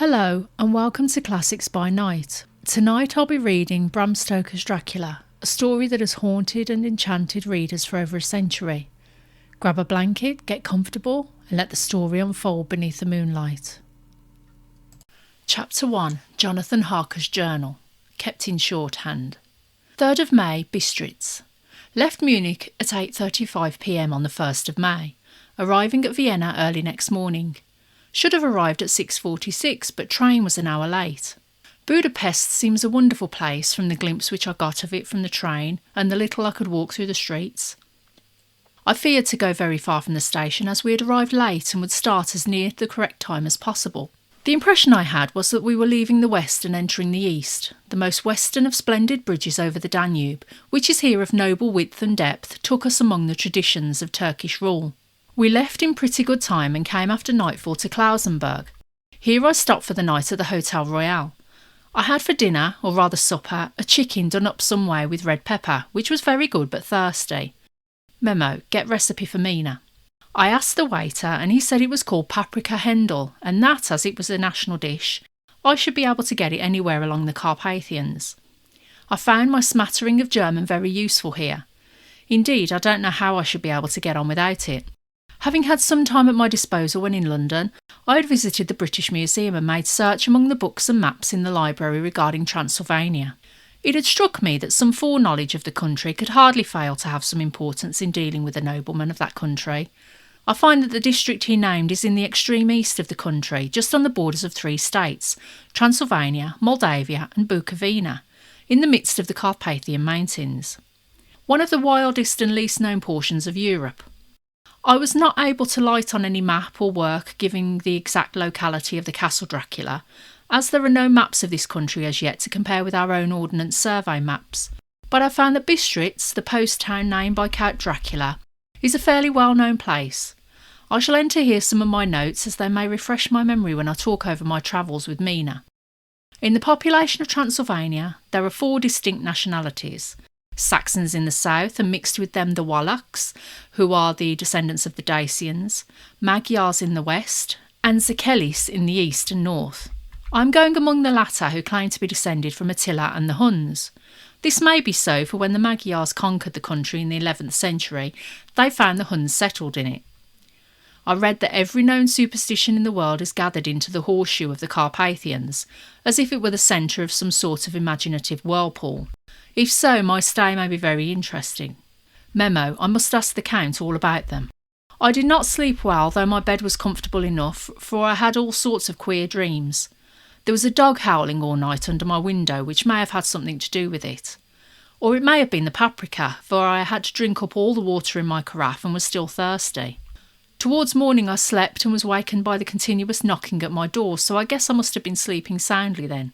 Hello and welcome to Classics by Night. Tonight I'll be reading Bram Stoker's Dracula, a story that has haunted and enchanted readers for over a century. Grab a blanket, get comfortable and let the story unfold beneath the moonlight. Chapter 1. Jonathan Harker's Journal, kept in shorthand. 3rd of May, Bistritz. Left Munich at 8:35 p.m. on the 1st of May, arriving at Vienna early next morning. Should have arrived at 6:46, but train was an hour late. Budapest seems a wonderful place from the glimpse which I got of it from the train and the little I could walk through the streets. I feared to go very far from the station as we had arrived late and would start as near the correct time as possible. The impression I had was that we were leaving the west and entering the east. The most western of splendid bridges over the Danube, which is here of noble width and depth, took us among the traditions of Turkish rule. We left in pretty good time and came after nightfall to Klausenberg. Here I stopped for the night at the Hotel Royal. I had for dinner, or rather supper, a chicken done up some way with red pepper, which was very good but thirsty. Memo, get recipe for Mina. I asked the waiter and he said it was called paprika hendel, and that, as it was a national dish, I should be able to get it anywhere along the Carpathians. I found my smattering of German very useful here. Indeed, I don't know how I should be able to get on without it. Having had some time at my disposal when in London, I had visited the British Museum and made search among the books and maps in the library regarding Transylvania. It had struck me that some foreknowledge of the country could hardly fail to have some importance in dealing with a nobleman of that country. I find that the district he named is in the extreme east of the country, just on the borders of 3 states, Transylvania, Moldavia and Bukovina, in the midst of the Carpathian Mountains. One of the wildest and least known portions of Europe. I was not able to light on any map or work giving the exact locality of the Castle Dracula, as there are no maps of this country as yet to compare with our own Ordnance Survey maps. But I found that Bistritz, the post town named by Count Dracula, is a fairly well-known place. I shall enter here some of my notes as they may refresh my memory when I talk over my travels with Mina. In the population of Transylvania, there are 4 distinct nationalities. Saxons in the south, and mixed with them the Wallachs, who are the descendants of the Dacians, Magyars in the west, and Zekelis in the east and north. I am going among the latter, who claim to be descended from Attila and the Huns. This may be so, for when the Magyars conquered the country in the 11th century, they found the Huns settled in it. I read that every known superstition in the world is gathered into the horseshoe of the Carpathians, as if it were the centre of some sort of imaginative whirlpool. If so, my stay may be very interesting. Memo, I must ask the Count all about them. I did not sleep well, though my bed was comfortable enough, for I had all sorts of queer dreams. There was a dog howling all night under my window, which may have had something to do with it. Or it may have been the paprika, for I had to drink up all the water in my carafe and was still thirsty. Towards morning I slept and was wakened by the continuous knocking at my door, so I guess I must have been sleeping soundly then.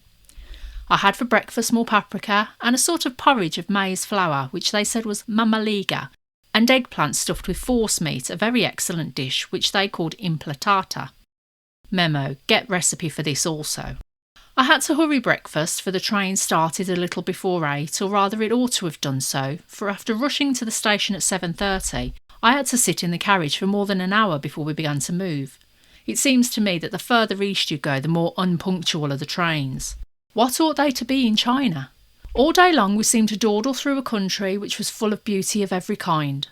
I had for breakfast more paprika and a sort of porridge of maize flour, which they said was mamaliga, and eggplant stuffed with forcemeat, a very excellent dish, which they called implatata. Memo, get recipe for this also. I had to hurry breakfast, for the train started a little before 8, or rather it ought to have done so, for after rushing to the station at 7:30, I had to sit in the carriage for more than an hour before we began to move. It seems to me that the further east you go, the more unpunctual are the trains. What ought they to be in China? All day long we seemed to dawdle through a country which was full of beauty of every kind.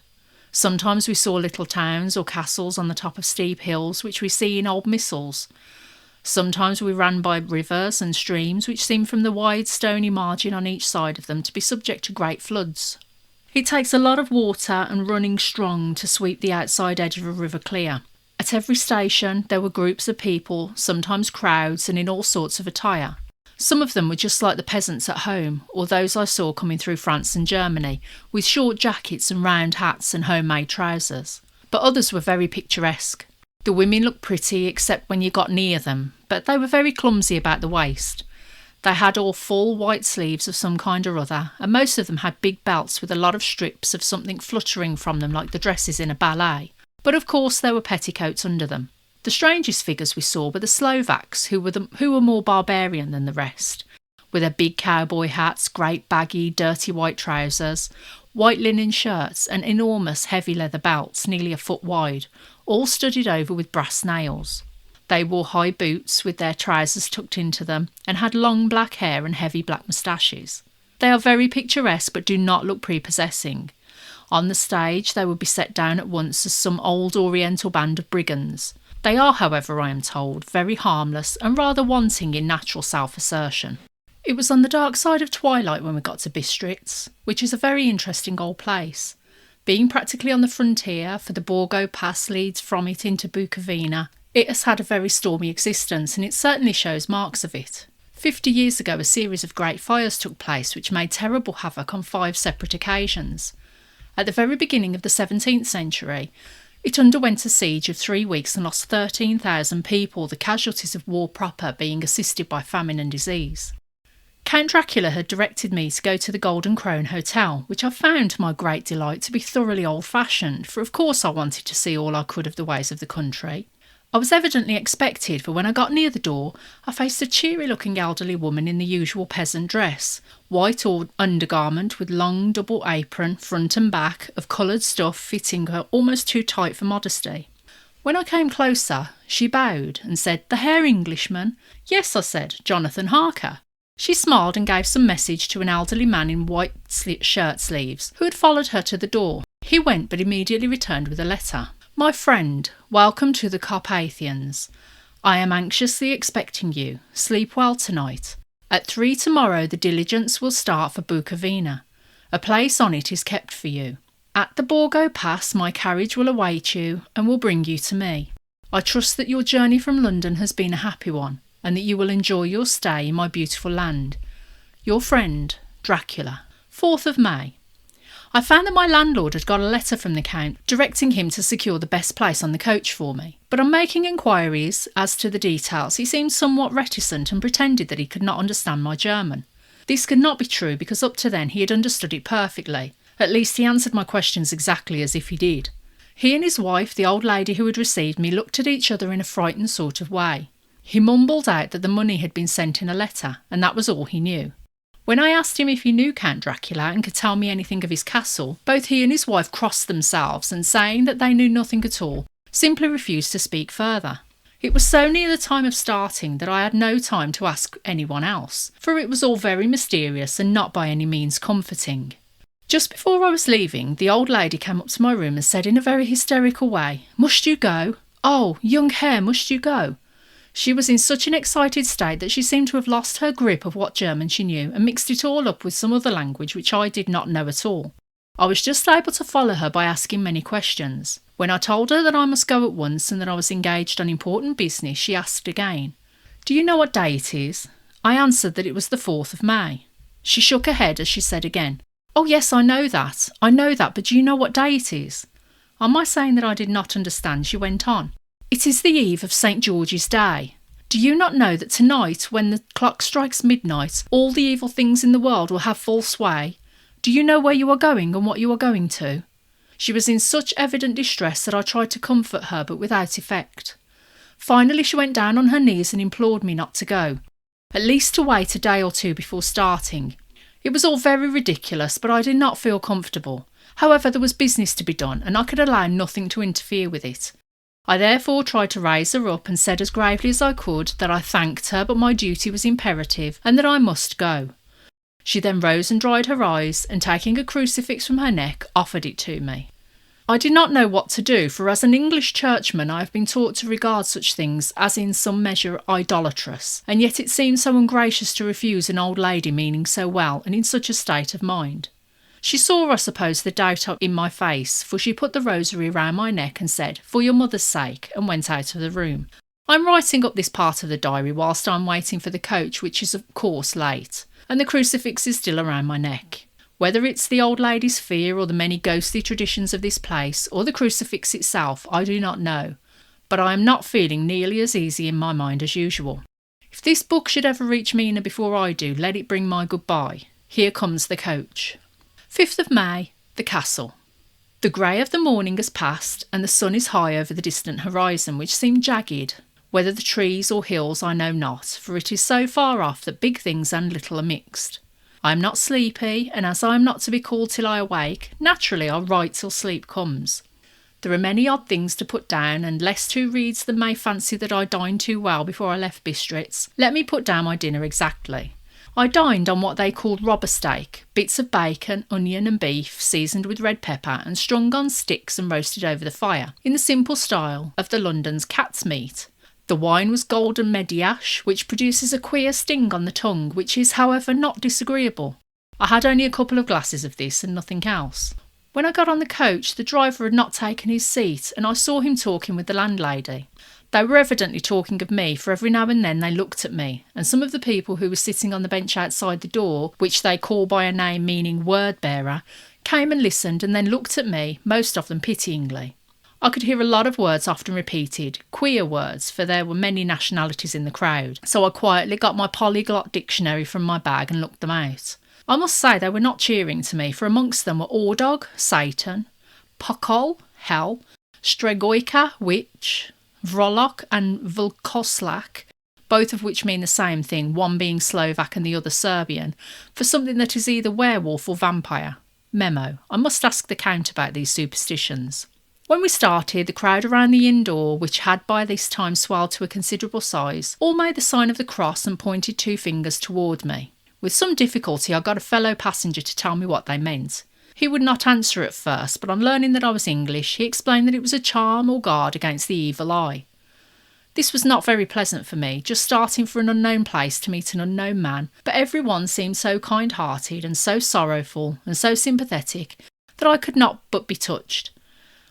Sometimes we saw little towns or castles on the top of steep hills which we see in old missals. Sometimes we ran by rivers and streams which seemed from the wide stony margin on each side of them to be subject to great floods. It takes a lot of water and running strong to sweep the outside edge of a river clear. At every station there were groups of people, sometimes crowds and in all sorts of attire. Some of them were just like the peasants at home, or those I saw coming through France and Germany, with short jackets and round hats and homemade trousers. But others were very picturesque. The women looked pretty except when you got near them, but they were very clumsy about the waist. They had all full white sleeves of some kind or other, and most of them had big belts with a lot of strips of something fluttering from them like the dresses in a ballet. But of course there were petticoats under them. The strangest figures we saw were the Slovaks, who were more barbarian than the rest, with their big cowboy hats, great baggy, dirty white trousers, white linen shirts and enormous heavy leather belts nearly a foot wide, all studded over with brass nails. They wore high boots with their trousers tucked into them and had long black hair and heavy black moustaches. They are very picturesque but do not look prepossessing. On the stage they would be set down at once as some old oriental band of brigands. They are, however, I am told, very harmless and rather wanting in natural self-assertion. It was on the dark side of twilight when we got to Bistritz, which is a very interesting old place. Being practically on the frontier, for the Borgo Pass leads from it into Bukovina, it has had a very stormy existence, and it certainly shows marks of it. 50 years ago, a series of great fires took place which made terrible havoc on 5 separate occasions. At the very beginning of the 17th century, it underwent a siege of 3 weeks and lost 13,000 people, the casualties of war proper being assisted by famine and disease. Count Dracula had directed me to go to the Golden Crone Hotel, which I found to my great delight to be thoroughly old-fashioned, for of course I wanted to see all I could of the ways of the country. I was evidently expected, for when I got near the door, I faced a cheery-looking elderly woman in the usual peasant dress, white or undergarment with long double apron, front and back, of coloured stuff fitting her almost too tight for modesty. When I came closer, she bowed and said, "The Herr Englishman?" "Yes," I said, "Jonathan Harker." She smiled and gave some message to an elderly man in white shirt sleeves, who had followed her to the door. He went, but immediately returned with a letter. "My friend, welcome to the Carpathians. I am anxiously expecting you. Sleep well tonight. At 3 tomorrow the diligence will start for Bukovina. A place on it is kept for you. At the Borgo Pass my carriage will await you and will bring you to me. I trust that your journey from London has been a happy one, and that you will enjoy your stay in my beautiful land. Your friend, Dracula." 4th of May. I found that my landlord had got a letter from the Count directing him to secure the best place on the coach for me, but on making inquiries as to the details he seemed somewhat reticent and pretended that he could not understand my German. This could not be true, because up to then he had understood it perfectly. At least he answered my questions exactly as if he did. He and his wife, the old lady who had received me, looked at each other in a frightened sort of way. He mumbled out that the money had been sent in a letter, and that was all he knew. When I asked him if he knew Count Dracula and could tell me anything of his castle, both he and his wife crossed themselves and, saying that they knew nothing at all, simply refused to speak further. It was so near the time of starting that I had no time to ask anyone else, for it was all very mysterious and not by any means comforting. Just before I was leaving, the old lady came up to my room and said in a very hysterical way, "Must you go? Oh, young Herr, must you go?" She was in such an excited state that she seemed to have lost her grip of what German she knew and mixed it all up with some other language which I did not know at all. I was just able to follow her by asking many questions. When I told her that I must go at once and that I was engaged on important business, she asked again, "Do you know what day it is?" I answered that it was the 4th of May. She shook her head as she said again, "Oh yes, I know that, but do you know what day it is?" On my saying that I did not understand, she went on, "It is the eve of St. George's Day. Do you not know that tonight, when the clock strikes midnight, all the evil things in the world will have full sway? Do you know where you are going and what you are going to?" She was in such evident distress that I tried to comfort her, but without effect. Finally she went down on her knees and implored me not to go, at least to wait a day or 2 before starting. It was all very ridiculous, but I did not feel comfortable. However, there was business to be done, and I could allow nothing to interfere with it. I therefore tried to raise her up and said as gravely as I could that I thanked her, but my duty was imperative and that I must go. She then rose and dried her eyes, and taking a crucifix from her neck, offered it to me. I did not know what to do, for as an English churchman I have been taught to regard such things as in some measure idolatrous, and yet it seemed so ungracious to refuse an old lady meaning so well and in such a state of mind. She saw, I suppose, the doubt in my face, for she put the rosary round my neck and said, "For your mother's sake," and went out of the room. I'm writing up this part of the diary whilst I'm waiting for the coach, which is of course late, and the crucifix is still around my neck. Whether it's the old lady's fear or the many ghostly traditions of this place, or the crucifix itself, I do not know, but I am not feeling nearly as easy in my mind as usual. If this book should ever reach Mina before I do, let it bring my goodbye. Here comes the coach. 5th of May, the castle. The grey of the morning has passed, and the sun is high over the distant horizon, which seemed jagged. Whether the trees or hills I know not, for it is so far off that big things and little are mixed. I am not sleepy, and as I am not to be called till I awake, naturally I'll write till sleep comes. There are many odd things to put down, and lest who reads them may fancy that I dined too well before I left Bistritz, let me put down my dinner exactly. I dined on what they called robber steak, bits of bacon, onion and beef, seasoned with red pepper and strung on sticks and roasted over the fire, in the simple style of the London's cat's meat. The wine was golden mediash, which produces a queer sting on the tongue, which is, however, not disagreeable. I had only a couple of glasses of this and nothing else. When I got on the coach, the driver had not taken his seat, and I saw him talking with the landlady. They were evidently talking of me, for every now and then they looked at me, and some of the people who were sitting on the bench outside the door, which they call by a name meaning word-bearer, came and listened and then looked at me, most of them pityingly. I could hear a lot of words often repeated, queer words, for there were many nationalities in the crowd, so I quietly got my polyglot dictionary from my bag and looked them out. I must say they were not cheering to me, for amongst them were Ordog, Satan, Pokol, hell, Stregoica, witch, Vrolok and Vlkoslak, both of which mean the same thing, one being Slovak and the other Serbian, for something that is either werewolf or vampire. Memo: I must ask the Count about these superstitions. When we started, the crowd around the inn door, which had by this time swelled to a considerable size, all made the sign of the cross and pointed 2 fingers toward me. With some difficulty I got a fellow passenger to tell me what they meant. He would not answer at first, but on learning that I was English, he explained that it was a charm or guard against the evil eye. This was not very pleasant for me, just starting for an unknown place to meet an unknown man, but everyone seemed so kind-hearted and so sorrowful and so sympathetic that I could not but be touched.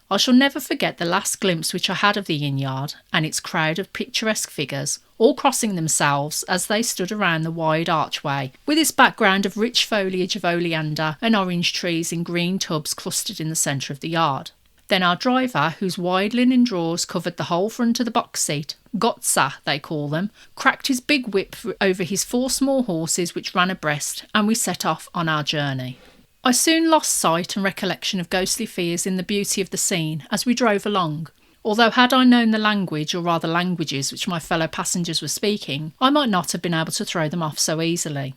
I shall never forget the last glimpse which I had of the inn-yard and its crowd of picturesque figures, all crossing themselves as they stood around the wide archway, with its background of rich foliage of oleander and orange trees in green tubs clustered in the centre of the yard. Then our driver, whose wide linen drawers covered the whole front of the box seat, Gotza they call them, cracked his big whip over his 4 small horses which ran abreast, and we set off on our journey. I soon lost sight and recollection of ghostly fears in the beauty of the scene as we drove along, although had I known the language, or rather languages, which my fellow passengers were speaking, I might not have been able to throw them off so easily.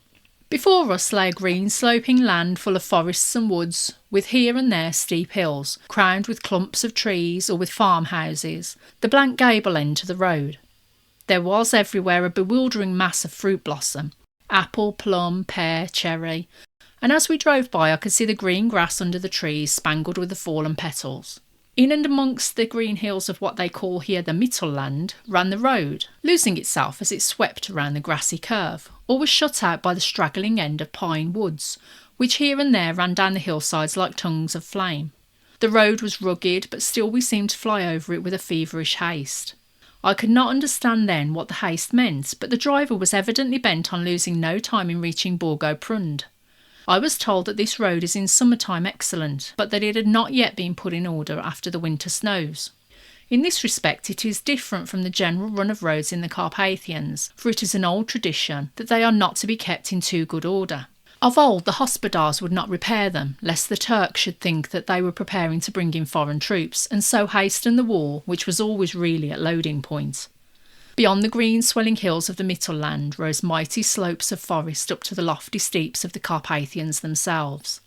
Before us lay a green sloping land full of forests and woods, with here and there steep hills, crowned with clumps of trees or with farmhouses, the blank gable end to the road. There was everywhere a bewildering mass of fruit blossom, apple, plum, pear, cherry, and as we drove by I could see the green grass under the trees spangled with the fallen petals. In and amongst the green hills of what they call here the Mittelland ran the road, losing itself as it swept around the grassy curve, or was shut out by the straggling end of pine woods, which here and there ran down the hillsides like tongues of flame. The road was rugged, but still we seemed to fly over it with a feverish haste. I could not understand then what the haste meant, but the driver was evidently bent on losing no time in reaching Borgo-Prund. I was told that this road is in summertime excellent, but that it had not yet been put in order after the winter snows. In this respect it is different from the general run of roads in the Carpathians, for it is an old tradition that they are not to be kept in too good order. Of old the hospodars would not repair them, lest the Turks should think that they were preparing to bring in foreign troops, and so hasten the war, which was always really at loading point. Beyond the green swelling hills of the Mittelland rose mighty slopes of forest up to the lofty steeps of the Carpathians themselves.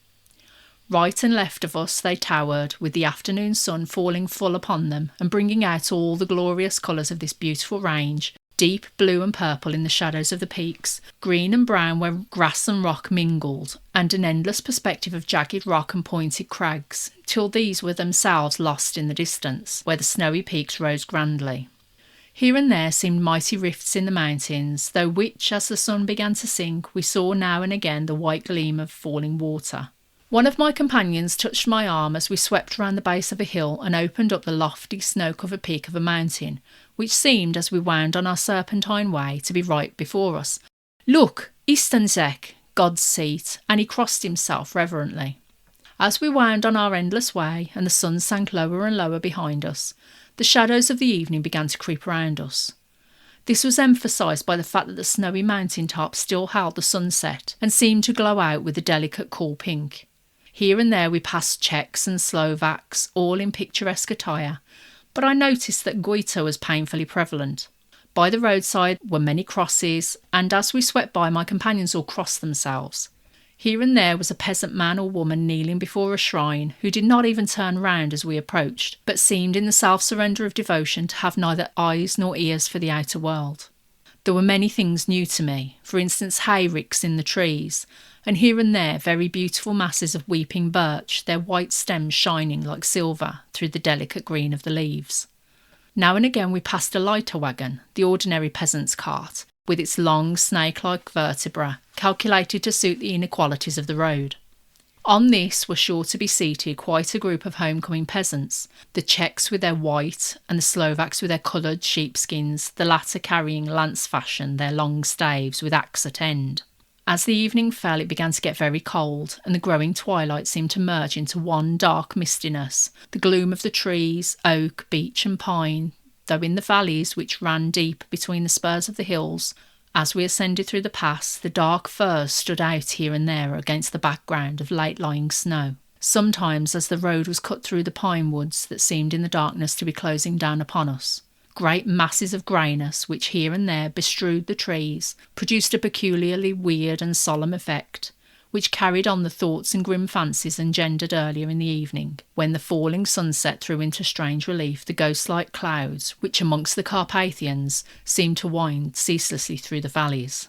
Right and left of us they towered, with the afternoon sun falling full upon them and bringing out all the glorious colours of this beautiful range, deep blue and purple in the shadows of the peaks, green and brown where grass and rock mingled, and an endless perspective of jagged rock and pointed crags, till these were themselves lost in the distance, where the snowy peaks rose grandly. Here and there seemed mighty rifts in the mountains, though which, as the sun began to sink, we saw now and again the white gleam of falling water. One of my companions touched my arm as we swept round the base of a hill and opened up the lofty snow-covered peak of a mountain, which seemed, as we wound on our serpentine way, to be right before us. "Look, Istanzek, God's seat," and he crossed himself reverently. As we wound on our endless way, and the sun sank lower and lower behind us, the shadows of the evening began to creep around us. This was emphasised by the fact that the snowy mountain top still held the sunset and seemed to glow out with a delicate cool pink. Here and there we passed Czechs and Slovaks, all in picturesque attire, but I noticed that Goita was painfully prevalent. By the roadside were many crosses, and as we swept by my companions all crossed themselves. Here and there was a peasant man or woman kneeling before a shrine who did not even turn round as we approached, but seemed in the self-surrender of devotion to have neither eyes nor ears for the outer world. There were many things new to me, for instance hayricks in the trees, and here and there very beautiful masses of weeping birch, their white stems shining like silver through the delicate green of the leaves. Now and again we passed a lighter wagon, the ordinary peasant's cart, with its long snake-like vertebra, calculated to suit the inequalities of the road. On this were sure to be seated quite a group of homecoming peasants, the Czechs with their white and the Slovaks with their coloured sheepskins, the latter carrying lance fashion their long staves with axe at end. As the evening fell, it began to get very cold, and the growing twilight seemed to merge into one dark mistiness, the gloom of the trees, oak, beech and pine, though in the valleys which ran deep between the spurs of the hills, as we ascended through the pass, the dark firs stood out here and there against the background of late-lying snow. Sometimes, as the road was cut through the pine woods that seemed in the darkness to be closing down upon us, great masses of greyness, which here and there bestrewed the trees, produced a peculiarly weird and solemn effect, which carried on the thoughts and grim fancies engendered earlier in the evening, when the falling sunset threw into strange relief the ghost-like clouds which amongst the Carpathians seemed to wind ceaselessly through the valleys.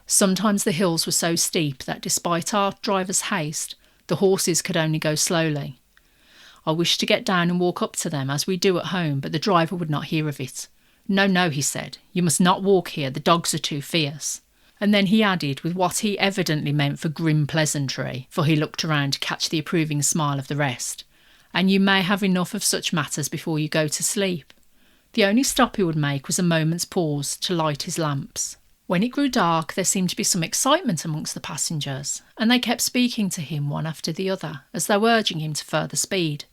Sometimes the hills were so steep that despite our driver's haste, the horses could only go slowly. I wished to get down and walk up to them as we do at home, but the driver would not hear of it. "No, no," he said, "you must not walk here, the dogs are too fierce." And then he added, with what he evidently meant for grim pleasantry, for he looked around to catch the approving smile of the rest, "and you may have enough of such matters before you go to sleep." The only stop he would make was a moment's pause to light his lamps. When it grew dark, there seemed to be some excitement amongst the passengers, and they kept speaking to him one after the other, as though urging him to further speed.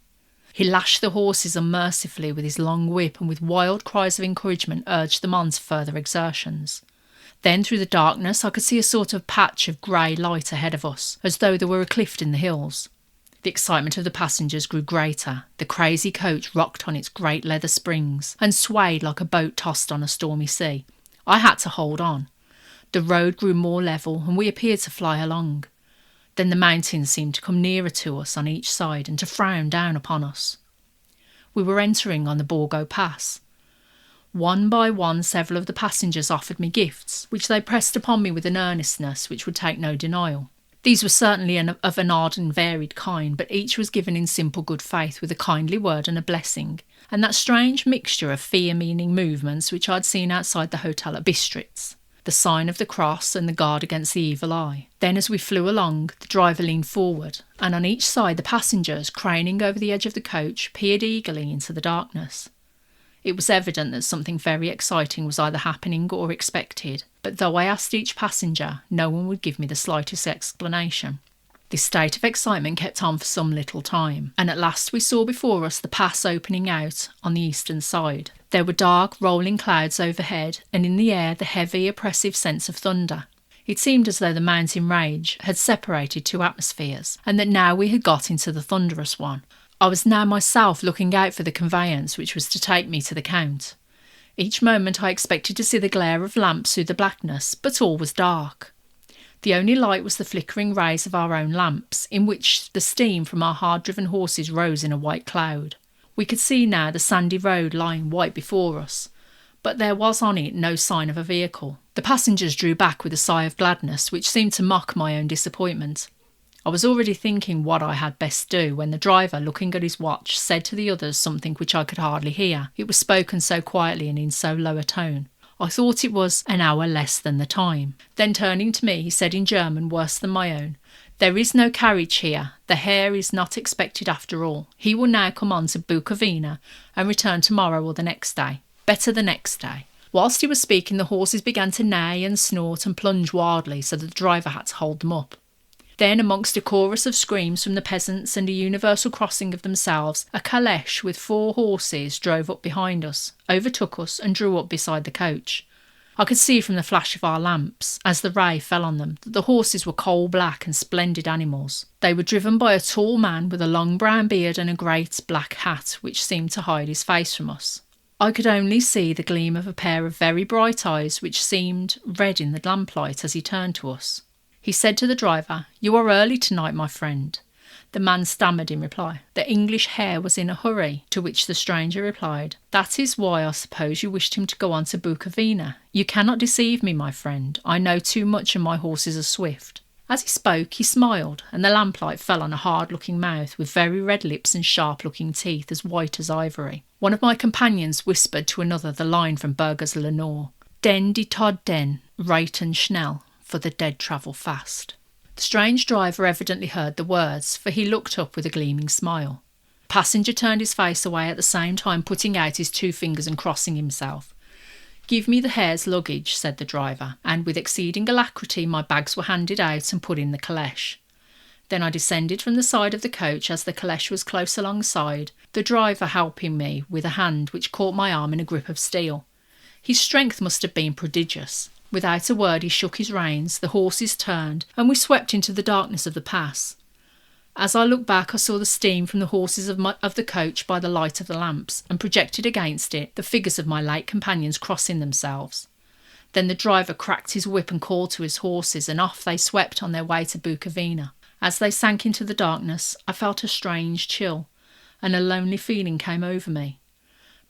He lashed the horses unmercifully with his long whip, and with wild cries of encouragement urged them on to further exertions. Then through the darkness I could see a sort of patch of grey light ahead of us, as though there were a cliff in the hills. The excitement of the passengers grew greater. The crazy coach rocked on its great leather springs and swayed like a boat tossed on a stormy sea. I had to hold on. The road grew more level and we appeared to fly along. Then the mountains seemed to come nearer to us on each side and to frown down upon us. We were entering on the Borgo Pass. One by one several of the passengers offered me gifts, which they pressed upon me with an earnestness which would take no denial. These were certainly of an odd and varied kind, but each was given in simple good faith with a kindly word and a blessing, and that strange mixture of fear-meaning movements which I had seen outside the hotel at Bistritz, the sign of the cross and the guard against the evil eye. Then as we flew along, the driver leaned forward, and on each side the passengers, craning over the edge of the coach, peered eagerly into the darkness. It was evident that something very exciting was either happening or expected, but though I asked each passenger, no one would give me the slightest explanation. This state of excitement kept on for some little time, and at last we saw before us the pass opening out on the eastern side. There were dark, rolling clouds overhead, and in the air the heavy, oppressive sense of thunder. It seemed as though the mountain range had separated two atmospheres, and that now we had got into the thunderous one. I was now myself looking out for the conveyance which was to take me to the Count. Each moment I expected to see the glare of lamps through the blackness, but all was dark. The only light was the flickering rays of our own lamps, in which the steam from our hard-driven horses rose in a white cloud. We could see now the sandy road lying white before us, but there was on it no sign of a vehicle. The passengers drew back with a sigh of gladness, which seemed to mock my own disappointment. I was already thinking what I had best do, when the driver, looking at his watch, said to the others something which I could hardly hear. It was spoken so quietly and in so low a tone. I thought it was an hour less than the time. Then turning to me, he said in German worse than my own, "There is no carriage here. The Herr is not expected after all. He will now come on to Bukovina and return tomorrow or the next day. Better the next day." Whilst he was speaking, the horses began to neigh and snort and plunge wildly, so that the driver had to hold them up. Then, amongst a chorus of screams from the peasants and a universal crossing of themselves, a calèche with 4 horses drove up behind us, overtook us and drew up beside the coach. I could see from the flash of our lamps, as the ray fell on them, that the horses were coal-black and splendid animals. They were driven by a tall man with a long brown beard and a great black hat which seemed to hide his face from us. I could only see the gleam of a pair of very bright eyes which seemed red in the lamplight as he turned to us. He said to the driver, "You are early tonight, my friend." The man stammered in reply. The English hare was in a hurry, to which the stranger replied, "That is why I suppose you wished him to go on to Bukovina. You cannot deceive me, my friend. I know too much and my horses are swift." As he spoke, he smiled, and the lamplight fell on a hard-looking mouth with very red lips and sharp-looking teeth as white as ivory. One of my companions whispered to another the line from Burger's Lenore, "Den die Tod den, reiten schnell, for the dead travel fast." The strange driver evidently heard the words, for he looked up with a gleaming smile. The passenger turned his face away at the same time putting out his 2 fingers and crossing himself. "Give me the hare's luggage," said the driver, and with exceeding alacrity my bags were handed out and put in the caleche. Then I descended from the side of the coach as the caleche was close alongside, the driver helping me with a hand which caught my arm in a grip of steel. His strength must have been prodigious. Without a word he shook his reins, the horses turned, and we swept into the darkness of the pass. As I looked back I saw the steam from the horses of the coach by the light of the lamps, and projected against it the figures of my late companions crossing themselves. Then the driver cracked his whip and called to his horses, and off they swept on their way to Bukovina. As they sank into the darkness I felt a strange chill, and a lonely feeling came over me.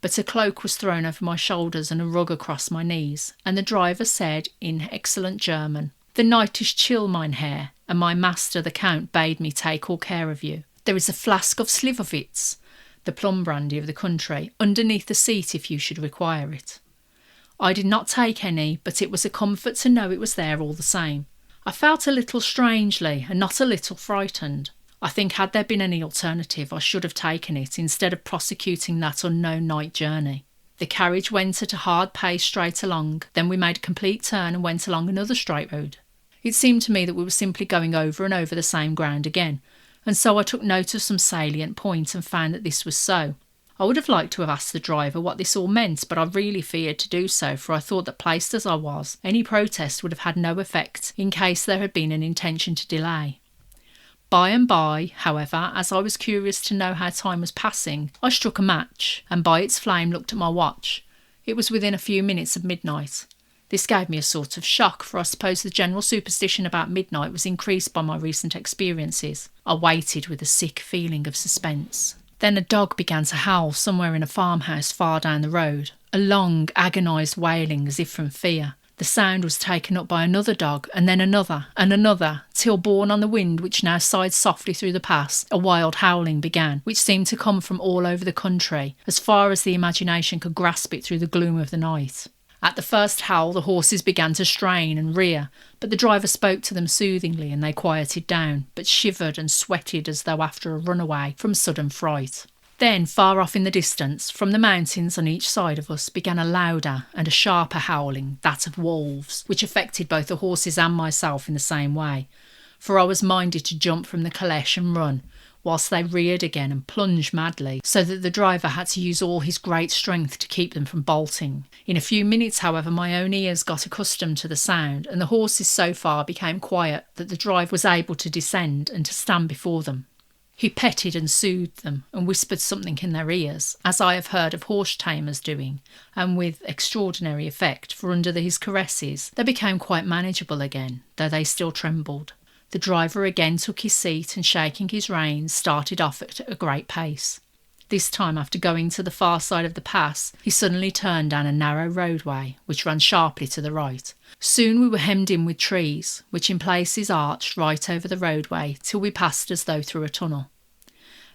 But a cloak was thrown over my shoulders and a rug across my knees, and the driver said in excellent German, "The night is chill, mein Herr, and my master the Count bade me take all care of you. There is a flask of Slivovitz, the plum brandy of the country, underneath the seat if you should require it." I did not take any, but it was a comfort to know it was there all the same. I felt a little strangely, and not a little frightened. I think had there been any alternative I should have taken it instead of prosecuting that unknown night journey. The carriage went at a hard pace straight along, then we made a complete turn and went along another straight road. It seemed to me that we were simply going over and over the same ground again, and so I took note of some salient points and found that this was so. I would have liked to have asked the driver what this all meant, but I really feared to do so, for I thought that placed as I was, any protest would have had no effect in case there had been an intention to delay. By and by, however, as I was curious to know how time was passing, I struck a match, and by its flame looked at my watch. It was within a few minutes of midnight. This gave me a sort of shock, for I suppose the general superstition about midnight was increased by my recent experiences. I waited with a sick feeling of suspense. Then a dog began to howl somewhere in a farmhouse far down the road, a long, agonised wailing as if from fear. The sound was taken up by another dog, and then another, till borne on the wind which now sighed softly through the pass, a wild howling began, which seemed to come from all over the country, as far as the imagination could grasp it through the gloom of the night. At the first howl the horses began to strain and rear, but the driver spoke to them soothingly and they quieted down, but shivered and sweated as though after a runaway from sudden fright. Then, far off in the distance, from the mountains on each side of us, began a louder and a sharper howling, that of wolves, which affected both the horses and myself in the same way, for I was minded to jump from the caleche and run, whilst they reared again and plunged madly, so that the driver had to use all his great strength to keep them from bolting. In a few minutes, however, my own ears got accustomed to the sound, and the horses so far became quiet that the driver was able to descend and to stand before them. He petted and soothed them, and whispered something in their ears, as I have heard of horse tamers doing, and with extraordinary effect, for under his caresses they became quite manageable again, though they still trembled. The driver again took his seat and, shaking his reins, started off at a great pace. This time, after going to the far side of the pass, he suddenly turned down a narrow roadway, which ran sharply to the right. Soon we were hemmed in with trees, which in places arched right over the roadway till we passed as though through a tunnel.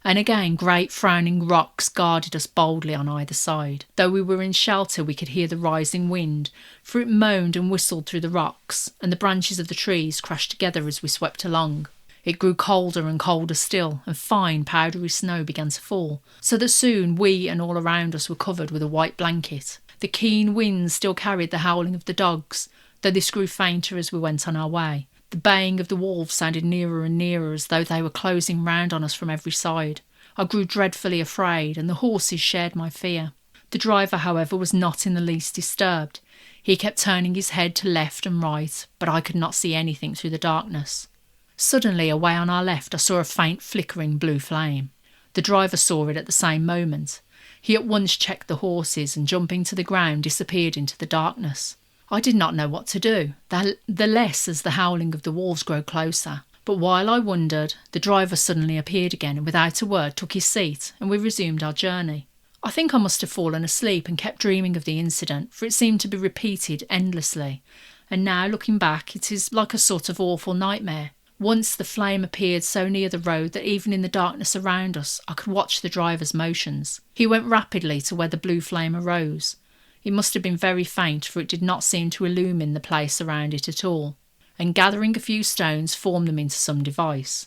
And again great frowning rocks guarded us boldly on either side. Though we were in shelter we could hear the rising wind, for it moaned and whistled through the rocks, and the branches of the trees crashed together as we swept along. It grew colder and colder still, and fine powdery snow began to fall, so that soon we and all around us were covered with a white blanket. The keen wind still carried the howling of the dogs, though this grew fainter as we went on our way. The baying of the wolves sounded nearer and nearer, as though they were closing round on us from every side. I grew dreadfully afraid, and the horses shared my fear. The driver, however, was not in the least disturbed. He kept turning his head to left and right, but I could not see anything through the darkness. Suddenly, away on our left, I saw a faint flickering blue flame. The driver saw it at the same moment. He at once checked the horses and, jumping to the ground, disappeared into the darkness. I did not know what to do, the less as the howling of the wolves grew closer. But while I wondered, the driver suddenly appeared again and without a word took his seat, and we resumed our journey. I think I must have fallen asleep and kept dreaming of the incident, for it seemed to be repeated endlessly, and now looking back it is like a sort of awful nightmare. Once the flame appeared so near the road that even in the darkness around us I could watch the driver's motions. He went rapidly to where the blue flame arose. It must have been very faint, for it did not seem to illumine the place around it at all, and gathering a few stones formed them into some device.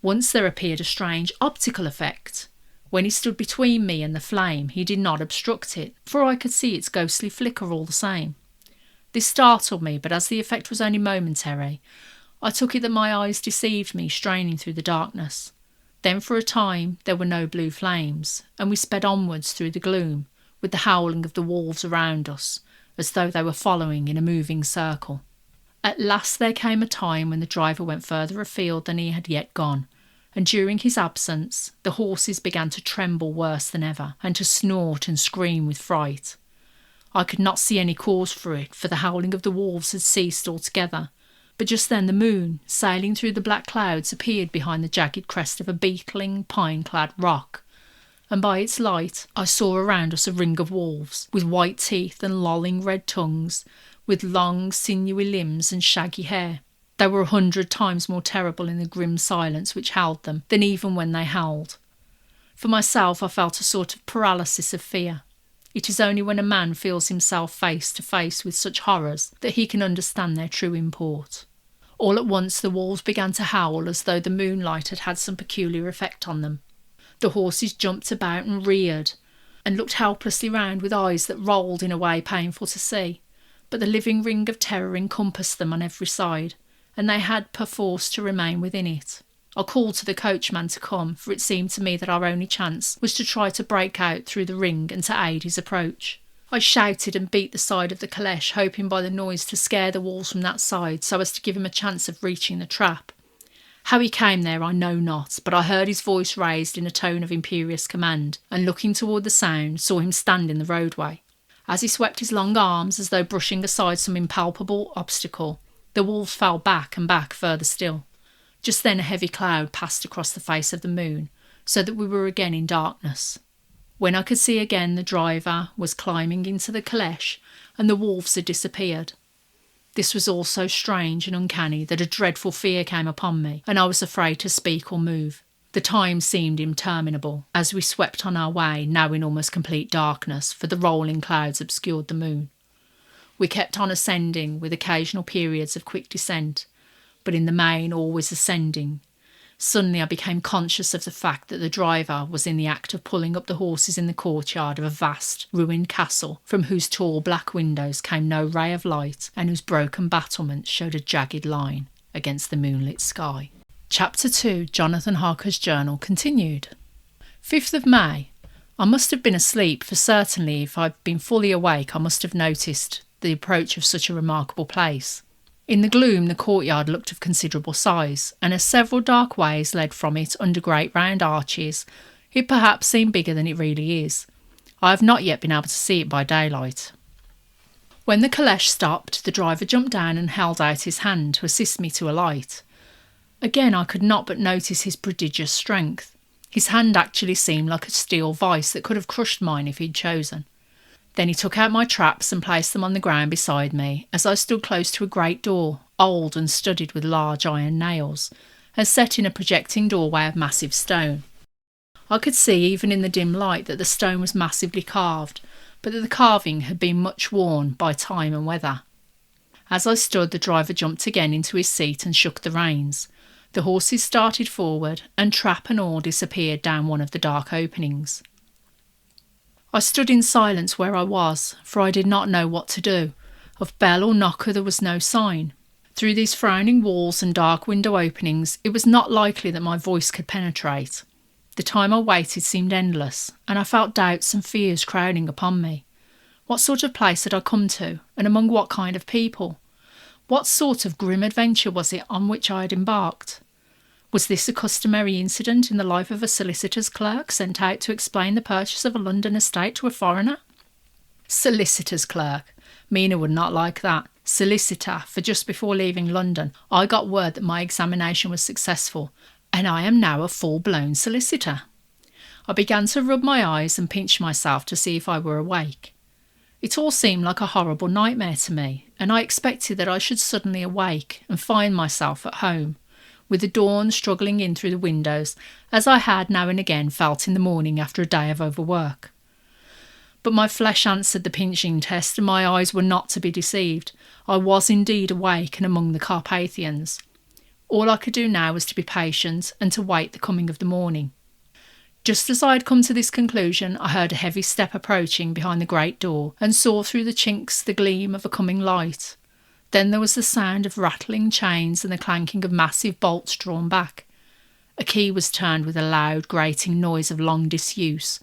Once there appeared a strange optical effect. When he stood between me and the flame, he did not obstruct it, for I could see its ghostly flicker all the same. This startled me, but as the effect was only momentary, I took it that my eyes deceived me, straining through the darkness. Then for a time there were no blue flames, and we sped onwards through the gloom, with the howling of the wolves around us, as though they were following in a moving circle. At last there came a time when the driver went further afield than he had yet gone, and during his absence the horses began to tremble worse than ever, and to snort and scream with fright. I could not see any cause for it, for the howling of the wolves had ceased altogether, but just then the moon, sailing through the black clouds, appeared behind the jagged crest of a beetling, pine-clad rock, and by its light I saw around us a ring of wolves, with white teeth and lolling red tongues, with long, sinewy limbs and shaggy hair. They were 100 times more terrible in the grim silence which held them than even when they howled. For myself, I felt a sort of paralysis of fear. It is only when a man feels himself face to face with such horrors that he can understand their true import. All at once the wolves began to howl as though the moonlight had had some peculiar effect on them. The horses jumped about and reared, and looked helplessly round with eyes that rolled in a way painful to see. But the living ring of terror encompassed them on every side, and they had perforce to remain within it. I called to the coachman to come, for it seemed to me that our only chance was to try to break out through the ring and to aid his approach. I shouted and beat the side of the caleche, hoping by the noise to scare the wolves from that side so as to give him a chance of reaching the trap. How he came there I know not, but I heard his voice raised in a tone of imperious command, and looking toward the sound, saw him stand in the roadway. As he swept his long arms as though brushing aside some impalpable obstacle, the wolves fell back and back further still. Just then a heavy cloud passed across the face of the moon, so that we were again in darkness. When I could see again, the driver was climbing into the caleche, and the wolves had disappeared. This was all so strange and uncanny that a dreadful fear came upon me, and I was afraid to speak or move. The time seemed interminable, as we swept on our way, now in almost complete darkness, for the rolling clouds obscured the moon. We kept on ascending, with occasional periods of quick descent, but in the main always ascending. Suddenly I became conscious of the fact that the driver was in the act of pulling up the horses in the courtyard of a vast, ruined castle, from whose tall black windows came no ray of light, and whose broken battlements showed a jagged line against the moonlit sky. Chapter 2, Jonathan Harker's Journal, continued. 5th of May. I must have been asleep, for certainly if I'd been fully awake I must have noticed the approach of such a remarkable place. In the gloom the courtyard looked of considerable size, and as several dark ways led from it under great round arches, it perhaps seemed bigger than it really is. I have not yet been able to see it by daylight. When the caleche stopped, the driver jumped down and held out his hand to assist me to alight. Again I could not but notice his prodigious strength. His hand actually seemed like a steel vice that could have crushed mine if he'd chosen. Then he took out my traps and placed them on the ground beside me, as I stood close to a great door, old and studded with large iron nails, and set in a projecting doorway of massive stone. I could see even in the dim light that the stone was massively carved, but that the carving had been much worn by time and weather. As I stood, the driver jumped again into his seat and shook the reins. The horses started forward, and trap and all disappeared down one of the dark openings. I stood in silence where I was, for I did not know what to do. Of bell or knocker there was no sign. Through these frowning walls and dark window openings it was not likely that my voice could penetrate. The time I waited seemed endless, and I felt doubts and fears crowding upon me. What sort of place had I come to, and among what kind of people? What sort of grim adventure was it on which I had embarked? Was this a customary incident in the life of a solicitor's clerk sent out to explain the purchase of a London estate to a foreigner? Solicitor's clerk! Mina would not like that. Solicitor, for just before leaving London, I got word that my examination was successful, and I am now a full-blown solicitor. I began to rub my eyes and pinch myself to see if I were awake. It all seemed like a horrible nightmare to me, and I expected that I should suddenly awake and find myself at home, with the dawn struggling in through the windows, as I had now and again felt in the morning after a day of overwork. But my flesh answered the pinching test, and my eyes were not to be deceived. I was indeed awake and among the Carpathians. All I could do now was to be patient and to wait the coming of the morning. Just as I had come to this conclusion, I heard a heavy step approaching behind the great door and saw through the chinks the gleam of a coming light. Then there was the sound of rattling chains and the clanking of massive bolts drawn back. A key was turned with a loud, grating noise of long disuse,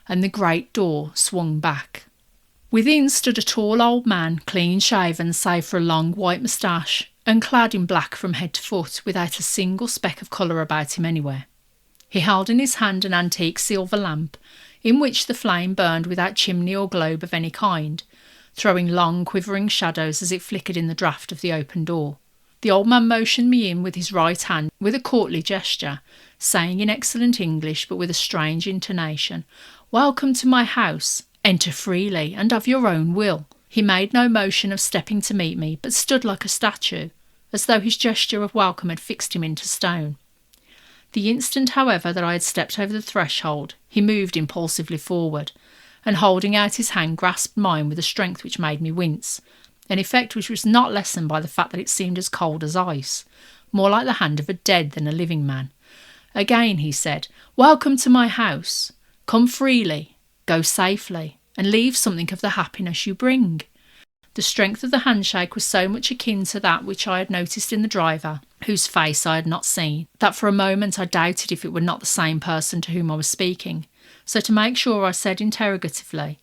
and the great door swung back. Within stood a tall old man, clean-shaven save for a long white moustache, and clad in black from head to foot, without a single speck of colour about him anywhere. He held in his hand an antique silver lamp, in which the flame burned without chimney or globe of any kind, throwing long quivering shadows as it flickered in the draught of the open door. The old man motioned me in with his right hand with a courtly gesture, saying in excellent English but with a strange intonation, "Welcome to my house. Enter freely and of your own will." He made no motion of stepping to meet me, but stood like a statue, as though his gesture of welcome had fixed him into stone. The instant, however, that I had stepped over the threshold, he moved impulsively forward, and holding out his hand grasped mine with a strength which made me wince, an effect which was not lessened by the fact that it seemed as cold as ice, more like the hand of a dead than a living man. Again he said, "Welcome to my house. Come freely, go safely, and leave something of the happiness you bring." The strength of the handshake was so much akin to that which I had noticed in the driver, whose face I had not seen, that for a moment I doubted if it were not the same person to whom I was speaking. So to make sure I said interrogatively,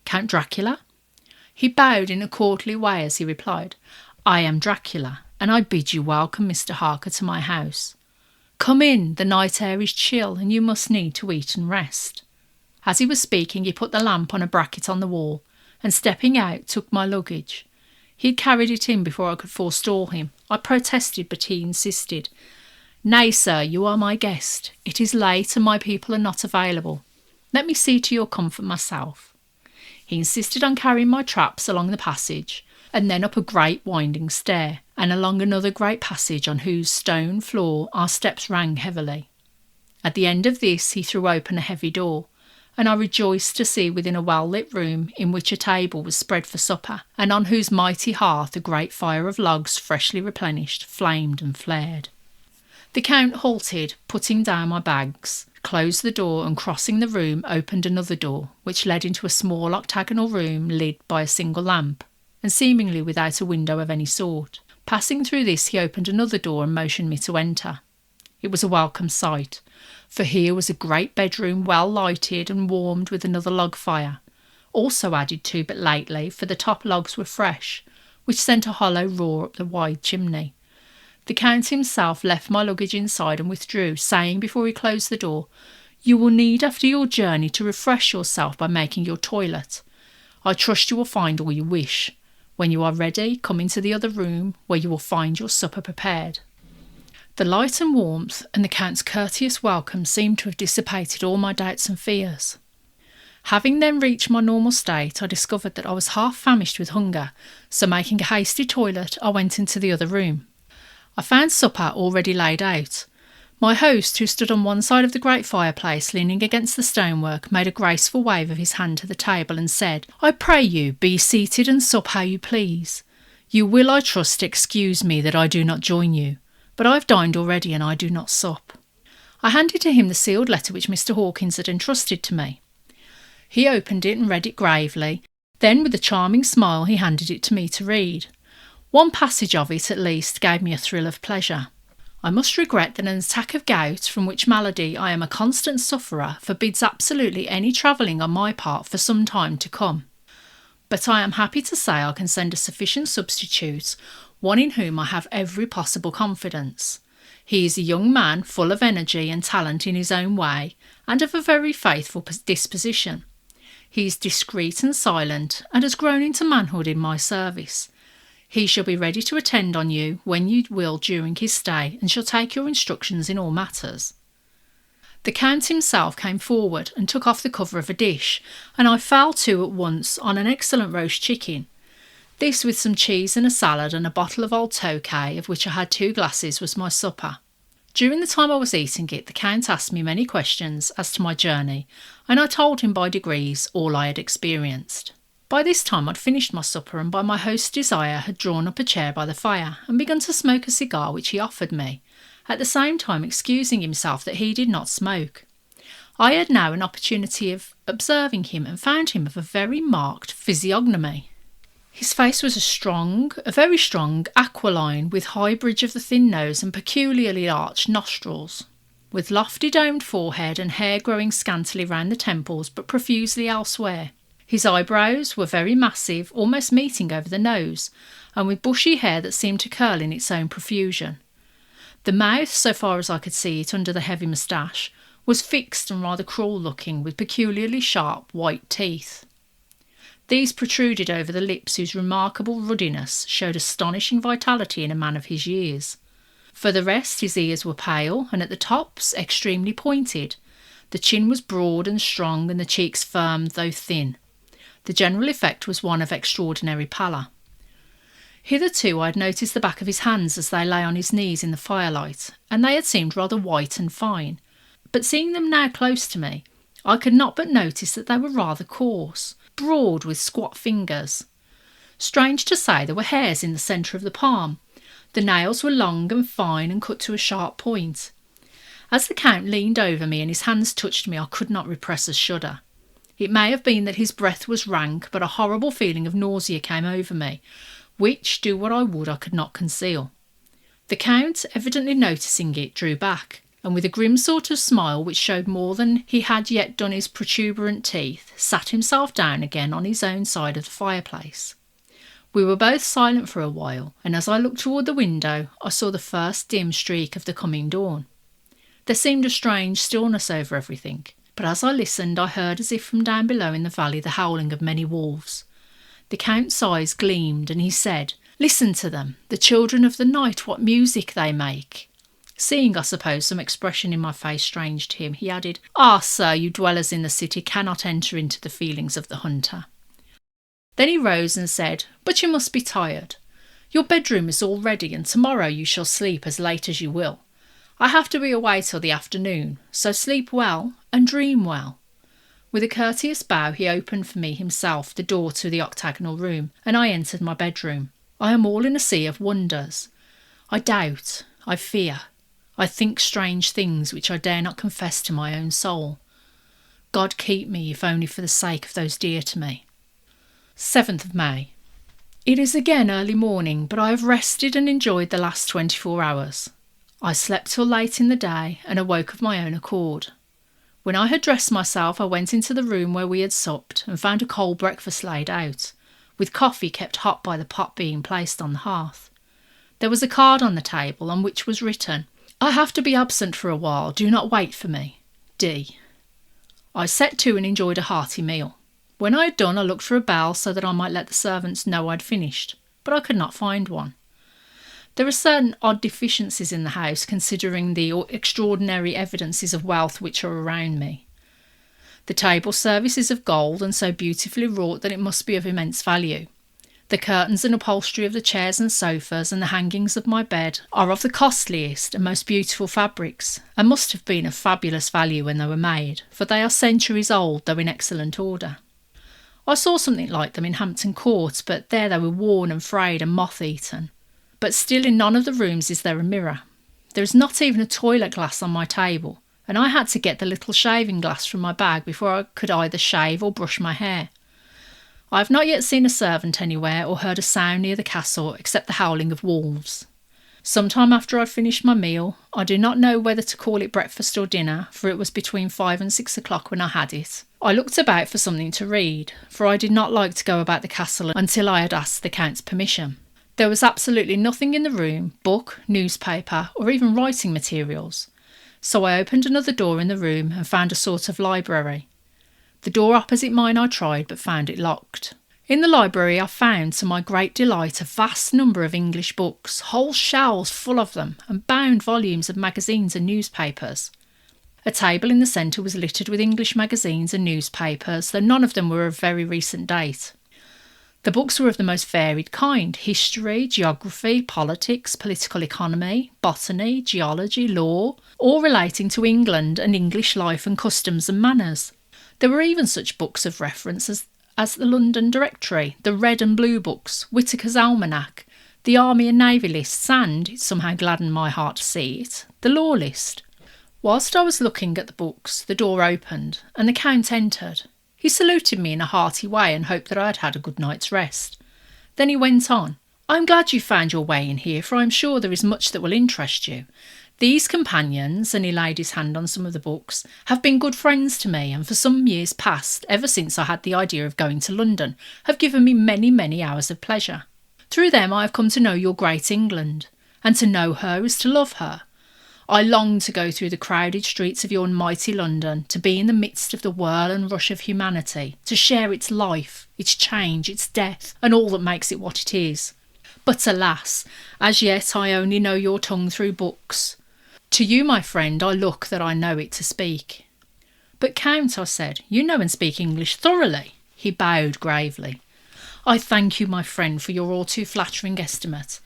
"Count Dracula?" He bowed in a courtly way as he replied, "I am Dracula, and I bid you welcome, Mr. Harker, to my house. Come in, the night air is chill, and you must need to eat and rest." As he was speaking, he put the lamp on a bracket on the wall, and stepping out, took my luggage. He had carried it in before I could forestall him. I protested, but he insisted. "Nay, sir, you are my guest. It is late, and my people are not available. Let me see to your comfort myself." He insisted on carrying my traps along the passage, and then up a great winding stair, and along another great passage on whose stone floor our steps rang heavily. At the end of this he threw open a heavy door, and I rejoiced to see within a well-lit room in which a table was spread for supper, and on whose mighty hearth a great fire of logs freshly replenished flamed and flared. The Count halted, putting down my bags, closed the door, and crossing the room opened another door, which led into a small octagonal room lit by a single lamp, and seemingly without a window of any sort. Passing through this he opened another door and motioned me to enter. It was a welcome sight, for here was a great bedroom well lighted and warmed with another log fire, also added to but lately, for the top logs were fresh, which sent a hollow roar up the wide chimney. The Count himself left my luggage inside and withdrew, saying before he closed the door, "You will need after your journey to refresh yourself by making your toilet. I trust you will find all you wish. When you are ready, come into the other room, where you will find your supper prepared." The light and warmth and the Count's courteous welcome seemed to have dissipated all my doubts and fears. Having then reached my normal state, I discovered that I was half famished with hunger, so making a hasty toilet, I went into the other room. I found supper already laid out. My host, who stood on one side of the great fireplace, leaning against the stonework, made a graceful wave of his hand to the table and said, "I pray you, be seated and sup how you please. You will, I trust, excuse me that I do not join you, but I have dined already and I do not sup." I handed to him the sealed letter which Mr. Hawkins had entrusted to me. He opened it and read it gravely. Then, with a charming smile, he handed it to me to read. One passage of it, at least, gave me a thrill of pleasure. "I must regret that an attack of gout, from which malady I am a constant sufferer, forbids absolutely any travelling on my part for some time to come. But I am happy to say I can send a sufficient substitute, one in whom I have every possible confidence. He is a young man, full of energy and talent in his own way, and of a very faithful disposition. He is discreet and silent, and has grown into manhood in my service. He shall be ready to attend on you when you will during his stay, and shall take your instructions in all matters." The Count himself came forward and took off the cover of a dish, and I fell to at once on an excellent roast chicken. This, with some cheese and a salad and a bottle of old Tokay, of which I had 2 glasses, was my supper. During the time I was eating it, the Count asked me many questions as to my journey, and I told him by degrees all I had experienced. By this time I'd finished my supper, and by my host's desire had drawn up a chair by the fire and begun to smoke a cigar which he offered me, at the same time excusing himself that he did not smoke. I had now an opportunity of observing him, and found him of a very marked physiognomy. His face was a very strong aquiline, with high bridge of the thin nose and peculiarly arched nostrils, with lofty domed forehead and hair growing scantily round the temples but profusely elsewhere. His eyebrows were very massive, almost meeting over the nose, and with bushy hair that seemed to curl in its own profusion. The mouth, so far as I could see it under the heavy moustache, was fixed and rather cruel-looking, with peculiarly sharp white teeth. These protruded over the lips, whose remarkable ruddiness showed astonishing vitality in a man of his years. For the rest, his ears were pale, and at the tops extremely pointed. The chin was broad and strong, and the cheeks firm though thin. The general effect was one of extraordinary pallor. Hitherto I had noticed the back of his hands as they lay on his knees in the firelight, and they had seemed rather white and fine. But seeing them now close to me, I could not but notice that they were rather coarse, broad with squat fingers. Strange to say, there were hairs in the centre of the palm. The nails were long and fine and cut to a sharp point. As the Count leaned over me and his hands touched me, I could not repress a shudder. It may have been that his breath was rank, but a horrible feeling of nausea came over me, which, do what I would, I could not conceal. The Count, evidently noticing it, drew back, and with a grim sort of smile which showed more than he had yet done his protuberant teeth, sat himself down again on his own side of the fireplace. We were both silent for a while, and as I looked toward the window, I saw the first dim streak of the coming dawn. There seemed a strange stillness over everything, but as I listened, I heard, as if from down below in the valley, the howling of many wolves. The Count's eyes gleamed, and he said, "Listen to them, the children of the night, what music they make." Seeing, I suppose, some expression in my face strange to him, he added, "Ah, sir, you dwellers in the city cannot enter into the feelings of the hunter." Then he rose and said, "But you must be tired. Your bedroom is all ready, and tomorrow you shall sleep as late as you will. I have to be away till the afternoon, so sleep well and dream well." With a courteous bow, he opened for me himself the door to the octagonal room, and I entered my bedroom. I am all in a sea of wonders. I doubt, I fear, I think strange things which I dare not confess to my own soul. God keep me, if only for the sake of those dear to me. 7th of May. It is again early morning, but I have rested and enjoyed the last 24 hours. I slept till late in the day and awoke of my own accord. When I had dressed myself, I went into the room where we had supped and found a cold breakfast laid out, with coffee kept hot by the pot being placed on the hearth. There was a card on the table on which was written, "I have to be absent for a while, do not wait for me. D." I set to and enjoyed a hearty meal. When I had done, I looked for a bell so that I might let the servants know I'd finished, but I could not find one. There are certain odd deficiencies in the house, considering the extraordinary evidences of wealth which are around me. The table service is of gold, and so beautifully wrought that it must be of immense value. The curtains and upholstery of the chairs and sofas, and the hangings of my bed, are of the costliest and most beautiful fabrics, and must have been of fabulous value when they were made, for they are centuries old, though in excellent order. I saw something like them in Hampton Court, but there they were worn and frayed and moth-eaten. But still in none of the rooms is there a mirror. There is not even a toilet glass on my table, and I had to get the little shaving glass from my bag before I could either shave or brush my hair. I have not yet seen a servant anywhere or heard a sound near the castle except the howling of wolves. Some time after I finished my meal, I do not know whether to call it breakfast or dinner, for it was between 5 and 6 o'clock when I had it. I looked about for something to read, for I did not like to go about the castle until I had asked the Count's permission. There was absolutely nothing in the room, book, newspaper, or even writing materials, so I opened another door in the room and found a sort of library. The door opposite mine I tried, but found it locked. In the library I found, to my great delight, a vast number of English books, whole shelves full of them, and bound volumes of magazines and newspapers. A table in the centre was littered with English magazines and newspapers, though none of them were of very recent date. The books were of the most varied kind: history, geography, politics, political economy, botany, geology, law, all relating to England and English life and customs and manners. There were even such books of reference as the London Directory, the Red and Blue books, Whitaker's Almanac, the Army and Navy lists, and, it somehow gladdened my heart to see it, the Law List. Whilst I was looking at the books, the door opened, and the Count entered. He saluted me in a hearty way and hoped that I had had a good night's rest. Then he went on, "I am glad you found your way in here, for I am sure there is much that will interest you. These companions," and he laid his hand on some of the books, "have been good friends to me, and for some years past, ever since I had the idea of going to London, have given me many, many hours of pleasure. Through them I have come to know your great England, and to know her is to love her. I long to go through the crowded streets of your mighty London, to be in the midst of the whirl and rush of humanity, to share its life, its change, its death, and all that makes it what it is. But alas, as yet I only know your tongue through books. To you, my friend, I look that I know it to speak." "But Count," I said, "you know and speak English thoroughly." He bowed gravely. "I thank you, my friend, for your all too flattering estimate.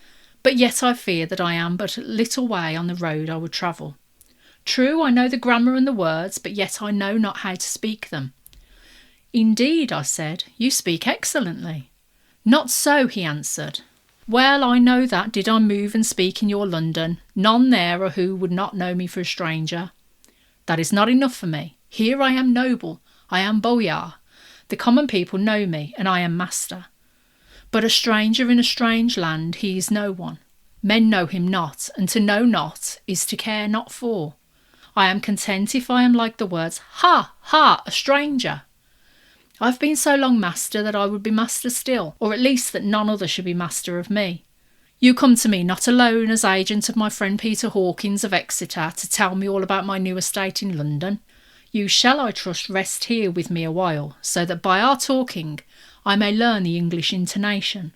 But yet I fear that I am but a little way on the road I would travel. True, I know the grammar and the words, but yet I know not how to speak them." "Indeed," I said, "you speak excellently." "Not so," he answered. "Well, I know that, did I move and speak in your London, none there are who would not know me for a stranger. That is not enough for me. Here I am noble, I am boyar. The common people know me, and I am master. But a stranger in a strange land, he is no one. Men know him not, and to know not is to care not for. I am content if I am like the words, 'Ha, ha, a stranger.' I have been so long master that I would be master still, or at least that none other should be master of me. You come to me not alone as agent of my friend Peter Hawkins of Exeter to tell me all about my new estate in London. You shall, I trust, rest here with me a while, so that by our talking I may learn the English intonation.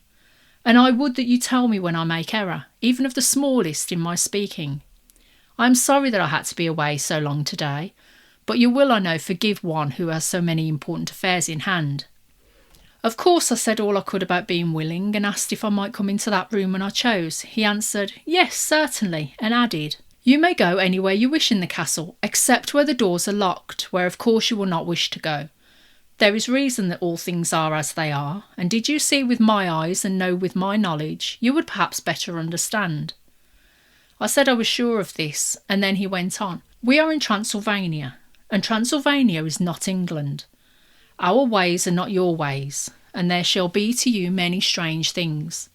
And I would that you tell me when I make error, even of the smallest, in my speaking. I am sorry that I had to be away so long today, but you will, I know, forgive one who has so many important affairs in hand." Of course I said all I could about being willing, and asked if I might come into that room when I chose. He answered, "Yes, certainly," and added, "You may go anywhere you wish in the castle, except where the doors are locked, where of course you will not wish to go. There is reason that all things are as they are, and did you see with my eyes and know with my knowledge, you would perhaps better understand." I said I was sure of this, and then he went on, "We are in Transylvania, and Transylvania is not England. Our ways are not your ways, and there shall be to you many strange things.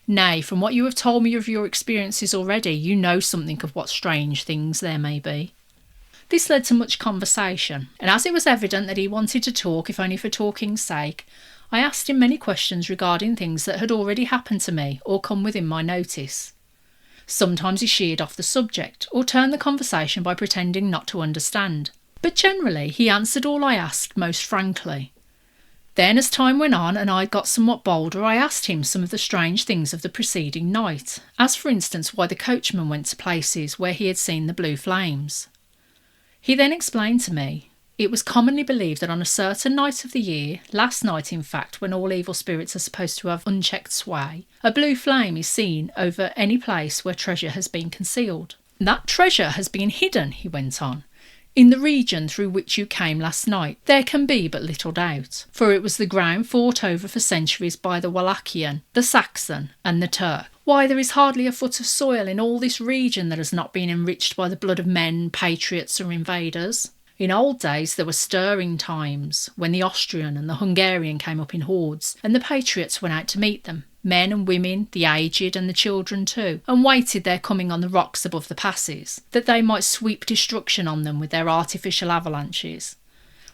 Nay, from what you have told me of your experiences already, you know something of what strange things there may be." This led to much conversation, and as it was evident that he wanted to talk, if only for talking's sake, I asked him many questions regarding things that had already happened to me or come within my notice. Sometimes he sheered off the subject, or turned the conversation by pretending not to understand, but generally he answered all I asked most frankly. Then, as time went on and I got somewhat bolder, I asked him some of the strange things of the preceding night, as for instance why the coachman went to places where he had seen the blue flames. He then explained to me, it was commonly believed that on a certain night of the year, last night in fact, when all evil spirits are supposed to have unchecked sway, a blue flame is seen over any place where treasure has been concealed. "That treasure has been hidden," he went on, "in the region through which you came last night. There can be but little doubt, for it was the ground fought over for centuries by the Wallachian, the Saxon, and the Turk. Why, there is hardly a foot of soil in all this region that has not been enriched by the blood of men, patriots or invaders. In old days there were stirring times, when the Austrian and the Hungarian came up in hordes, and the patriots went out to meet them, men and women, the aged and the children too, and waited their coming on the rocks above the passes, that they might sweep destruction on them with their artificial avalanches.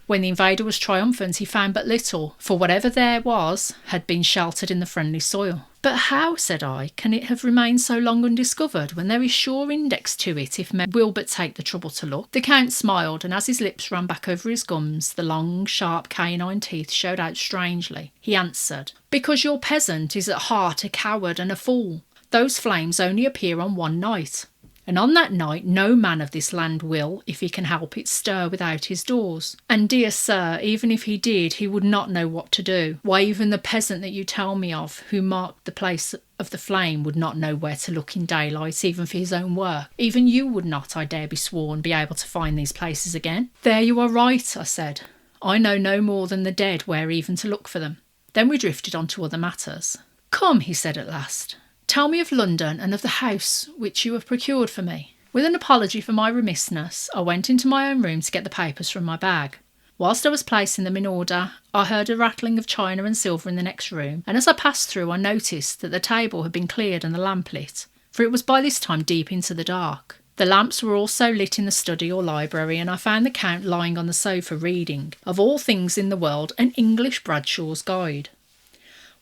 When the invader was triumphant, he found but little, for whatever there was had been sheltered in the friendly soil. But how, said I, can it have remained so long undiscovered when there is sure index to it if men will but take the trouble to look? The Count smiled, and as his lips ran back over his gums, the long, sharp canine teeth showed out strangely. He answered, "Because your peasant is at heart a coward and a fool. Those flames only appear on one night. And on that night no man of this land will, if he can help it, stir without his doors. And, dear sir, even if he did, he would not know what to do. Why, even the peasant that you tell me of, who marked the place of the flame, would not know where to look in daylight, even for his own work. Even you would not, I dare be sworn, be able to find these places again." "There you are right," I said. "I know no more than the dead where even to look for them." Then we drifted on to other matters. "Come," he said at last. "Tell me of London and of the house which you have procured for me." With an apology for my remissness, I went into my own room to get the papers from my bag. Whilst I was placing them in order, I heard a rattling of china and silver in the next room, and as I passed through I noticed that the table had been cleared and the lamp lit, for it was by this time deep into the dark. The lamps were also lit in the study or library, and I found the Count lying on the sofa reading, of all things in the world, an English Bradshaw's Guide.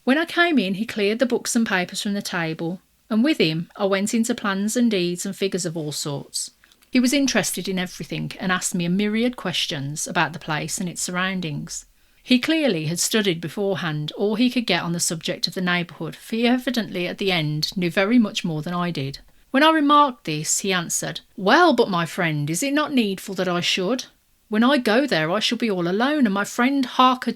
When I came in, he cleared the books and papers from the table, and with him I went into plans and deeds and figures of all sorts. He was interested in everything and asked me a myriad questions about the place and its surroundings. He clearly had studied beforehand all he could get on the subject of the neighbourhood, for he evidently at the end knew very much more than I did. When I remarked this, he answered, "Well, but my friend, is it not needful that I should? When I go there I shall be all alone, and my friend Harker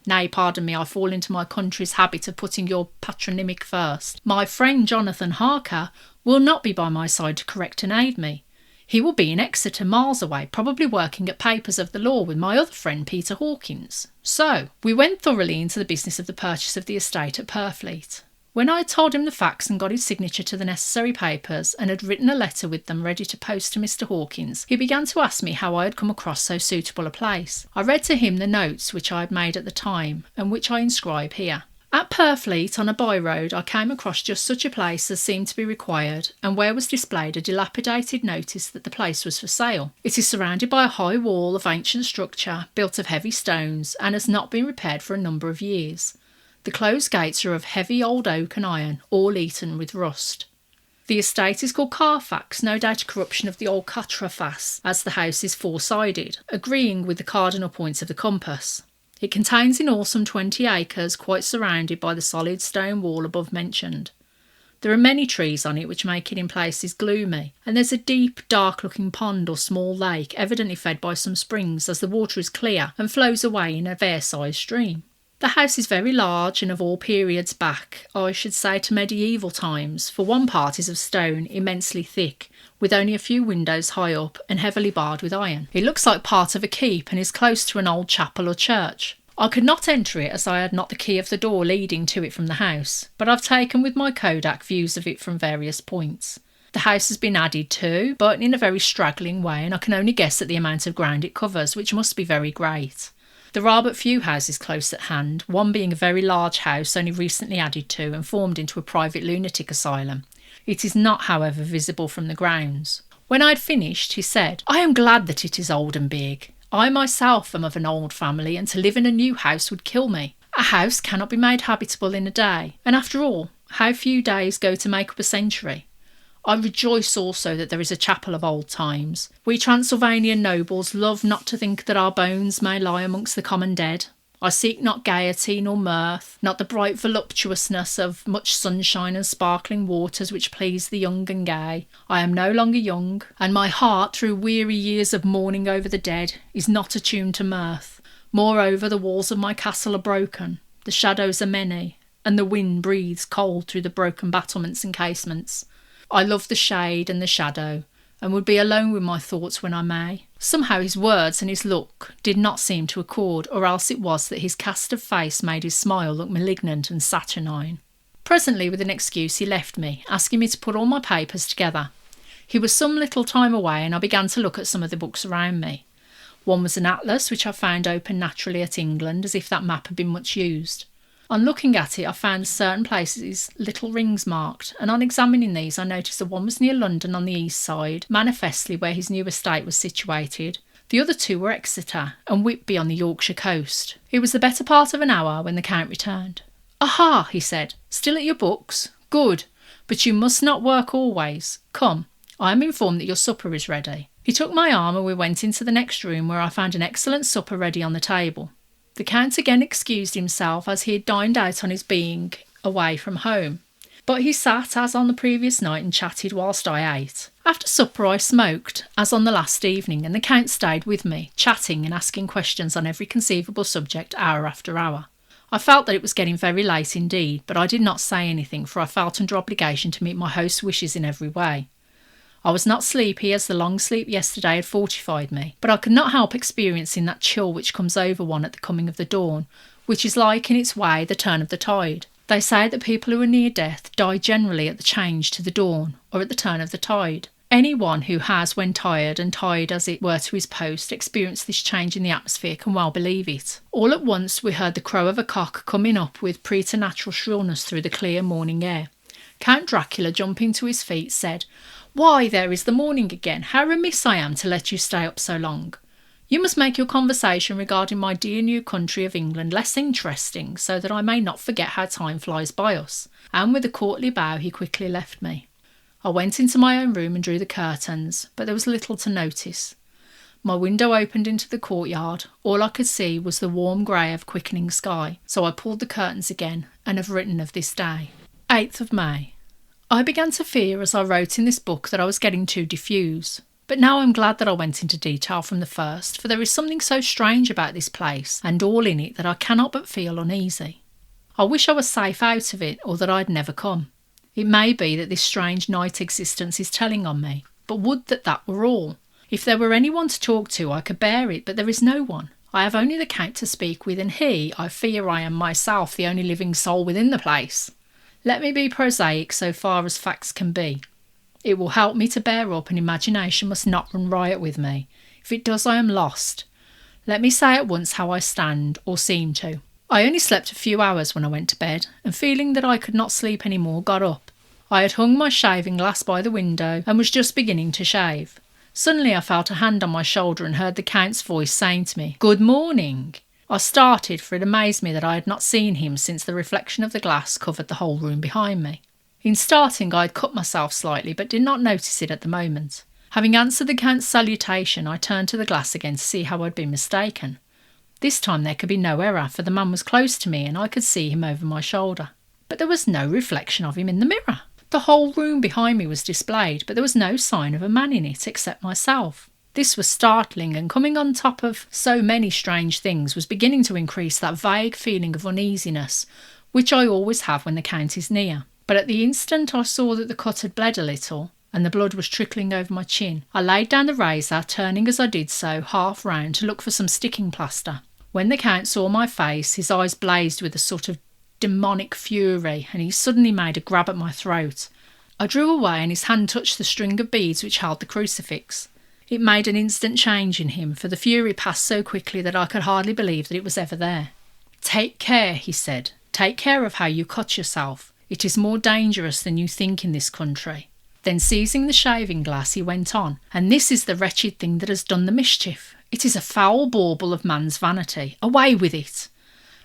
nay, pardon me, I fall into my country's habit of putting your patronymic first. My friend Jonathan Harker will not be by my side to correct and aid me. He will be in Exeter, miles away, probably working at papers of the law with my other friend Peter Hawkins." So we went thoroughly into the business of the purchase of the estate at Purfleet. When I had told him the facts and got his signature to the necessary papers, and had written a letter with them ready to post to Mr. Hawkins, he began to ask me how I had come across so suitable a place. I read to him the notes which I had made at the time, and which I inscribe here. At Purfleet, on a by-road, I came across just such a place as seemed to be required, and where was displayed a dilapidated notice that the place was for sale. It is surrounded by a high wall of ancient structure, built of heavy stones, and has not been repaired for a number of years. The closed gates are of heavy old oak and iron, all eaten with rust. The estate is called Carfax, no doubt a corruption of the old Catrafas, as the house is four-sided, agreeing with the cardinal points of the compass. It contains in all some 20 acres, quite surrounded by the solid stone wall above mentioned. There are many trees on it which make it in places gloomy, and there's a deep, dark-looking pond or small lake, evidently fed by some springs, as the water is clear and flows away in a fair-sized stream. The house is very large and of all periods back, I should say to medieval times, for one part is of stone, immensely thick, with only a few windows high up and heavily barred with iron. It looks like part of a keep and is close to an old chapel or church. I could not enter it as I had not the key of the door leading to it from the house, but I've taken with my Kodak views of it from various points. The house has been added to, but in a very straggling way, and I can only guess at the amount of ground it covers, which must be very great. There are but few houses close at hand, one being a very large house only recently added to and formed into a private lunatic asylum. It is not, however, visible from the grounds. When I had finished, he said, "I am glad that it is old and big. I myself am of an old family, and to live in a new house would kill me. A house cannot be made habitable in a day, and after all, how few days go to make up a century. I rejoice also that there is a chapel of old times. We Transylvanian nobles love not to think that our bones may lie amongst the common dead. I seek not gaiety nor mirth, not the bright voluptuousness of much sunshine and sparkling waters which please the young and gay. I am no longer young, and my heart, through weary years of mourning over the dead, is not attuned to mirth. Moreover, the walls of my castle are broken, the shadows are many, and the wind breathes cold through the broken battlements and casements. I love the shade and the shadow, and would be alone with my thoughts when I may." Somehow his words and his look did not seem to accord, or else it was that his cast of face made his smile look malignant and saturnine. Presently, with an excuse, he left me, asking me to put all my papers together. He was some little time away, and I began to look at some of the books around me. One was an atlas, which I found open naturally at England, as if that map had been much used. On looking at it, I found certain places little rings marked, and on examining these I noticed that one was near London on the east side, manifestly where his new estate was situated, The other two were Exeter and Whitby on the Yorkshire coast. It was the better part of an hour when the Count returned. "Aha," he said, "still at your books? Good, but you must not work always. Come, I am informed that your supper is ready." He took my arm and we went into the next room, where I found an excellent supper ready on the table. The Count again excused himself, as he had dined out on his being away from home, but he sat as on the previous night and chatted whilst I ate. After supper I smoked, as on the last evening, and the Count stayed with me, chatting and asking questions on every conceivable subject hour after hour. I felt that it was getting very late indeed, but I did not say anything, for I felt under obligation to meet my host's wishes in every way. I was not sleepy, as the long sleep yesterday had fortified me, but I could not help experiencing that chill which comes over one at the coming of the dawn, which is like in its way the turn of the tide. They say that people who are near death die generally at the change to the dawn, or at the turn of the tide. Anyone who has, when tired, and tied as it were to his post, experienced this change in the atmosphere can well believe it. All at once we heard the crow of a cock coming up with preternatural shrillness through the clear morning air. Count Dracula, jumping to his feet, said, "Why, there is the morning again. How remiss I am to let you stay up so long. You must make your conversation regarding my dear new country of England less interesting, so that I may not forget how time flies by us." And with a courtly bow he quickly left me. I went into my own room and drew the curtains, but there was little to notice. My window opened into the courtyard. All I could see was the warm grey of quickening sky, so I pulled the curtains again, and have written of this day. 8th of May. I began to fear as I wrote in this book that I was getting too diffuse, but now I'm glad that I went into detail from the first, for there is something so strange about this place and all in it that I cannot but feel uneasy. I wish I was safe out of it, or that I'd never come. It may be that this strange night existence is telling on me, but would that that were all. If there were anyone to talk to, I could bear it, but there is no one. I have only the Count to speak with, and he, I fear I am myself the only living soul within the place. Let me be prosaic so far as facts can be. It will help me to bear up, and imagination must not run riot with me. If it does, I am lost. Let me say at once how I stand, or seem to. I only slept a few hours when I went to bed, and feeling that I could not sleep any more, got up. I had hung my shaving glass by the window, and was just beginning to shave. Suddenly I felt a hand on my shoulder and heard the Count's voice saying to me, "Good morning." I started, for it amazed me that I had not seen him since the reflection of the glass covered the whole room behind me. In starting I had cut myself slightly, but did not notice it at the moment. Having answered the Count's salutation, I turned to the glass again to see how I had been mistaken. This time there could be no error, for the man was close to me and I could see him over my shoulder. But there was no reflection of him in the mirror. The whole room behind me was displayed, but there was no sign of a man in it except myself. This was startling, and coming on top of so many strange things was beginning to increase that vague feeling of uneasiness which I always have when the Count is near. But at the instant I saw that the cut had bled a little, and the blood was trickling over my chin, I laid down the razor, turning as I did so half round to look for some sticking plaster. When the Count saw my face, his eyes blazed with a sort of demonic fury, and he suddenly made a grab at my throat. I drew away, and his hand touched the string of beads which held the crucifix. It made an instant change in him, for the fury passed so quickly that I could hardly believe that it was ever there. "Take care," he said. "Take care of how you cut yourself. It is more dangerous than you think in this country." Then seizing the shaving glass, he went on, "And this is the wretched thing that has done the mischief. It is a foul bauble of man's vanity. Away with it!"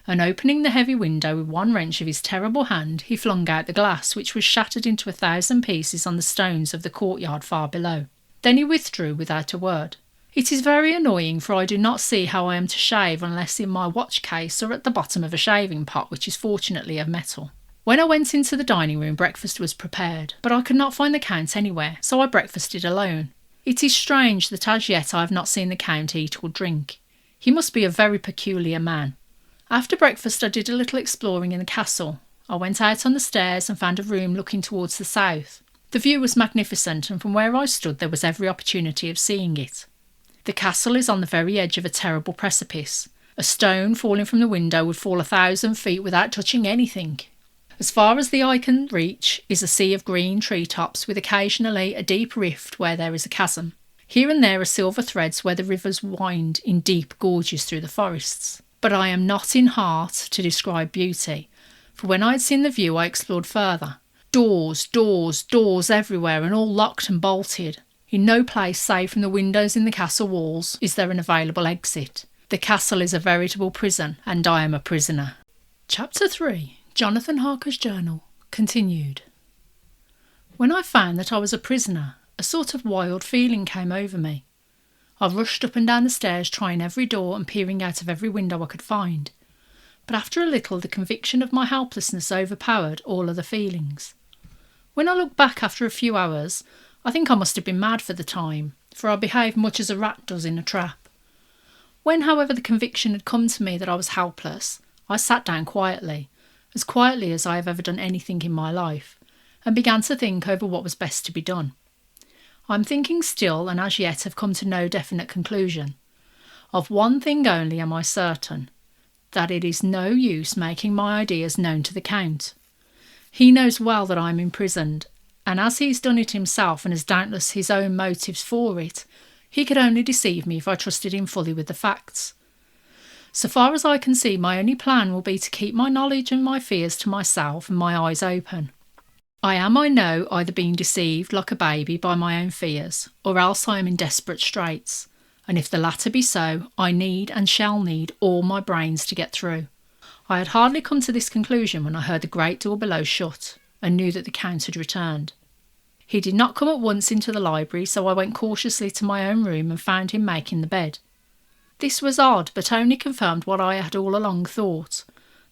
And opening the heavy window with one wrench of his terrible hand, he flung out the glass, which was shattered into 1,000 pieces on the stones of the courtyard far below. Then he withdrew without a word. It is very annoying, for I do not see how I am to shave unless in my watch case or at the bottom of a shaving pot, which is fortunately of metal. When I went into the dining room, breakfast was prepared, but I could not find the Count anywhere, so I breakfasted alone. It is strange that as yet I have not seen the Count eat or drink. He must be a very peculiar man. After breakfast I did a little exploring in the castle. I went out on the stairs and found a room looking towards the south. The view was magnificent, and from where I stood there was every opportunity of seeing it. The castle is on the very edge of a terrible precipice. A stone falling from the window would fall 1,000 feet without touching anything. As far as the eye can reach is a sea of green treetops, with occasionally a deep rift where there is a chasm. Here and there are silver threads where the rivers wind in deep gorges through the forests. But I am not in heart to describe beauty, for when I had seen the view I explored further. Doors, doors, doors everywhere, and all locked and bolted. In no place save from the windows in the castle walls is there an available exit. The castle is a veritable prison, and I am a prisoner. Chapter 3. Jonathan Harker's Journal. Continued. When I found that I was a prisoner, a sort of wild feeling came over me. I rushed up and down the stairs, trying every door and peering out of every window I could find. But after a little, the conviction of my helplessness overpowered all other feelings. When I look back after a few hours, I think I must have been mad for the time, for I behaved much as a rat does in a trap. When, however, the conviction had come to me that I was helpless, I sat down quietly as I have ever done anything in my life, and began to think over what was best to be done. I am thinking still, and as yet have come to no definite conclusion. Of one thing only am I certain, that it is no use making my ideas known to the Count. He knows well that I am imprisoned, and as he's done it himself and has doubtless his own motives for it, he could only deceive me if I trusted him fully with the facts. So far as I can see, my only plan will be to keep my knowledge and my fears to myself and my eyes open. I am, I know, either being deceived like a baby by my own fears, or else I am in desperate straits, and if the latter be so, I need and shall need all my brains to get through. I had hardly come to this conclusion when I heard the great door below shut, and knew that the Count had returned. He did not come at once into the library, so I went cautiously to my own room and found him making the bed. This was odd, but only confirmed what I had all along thought,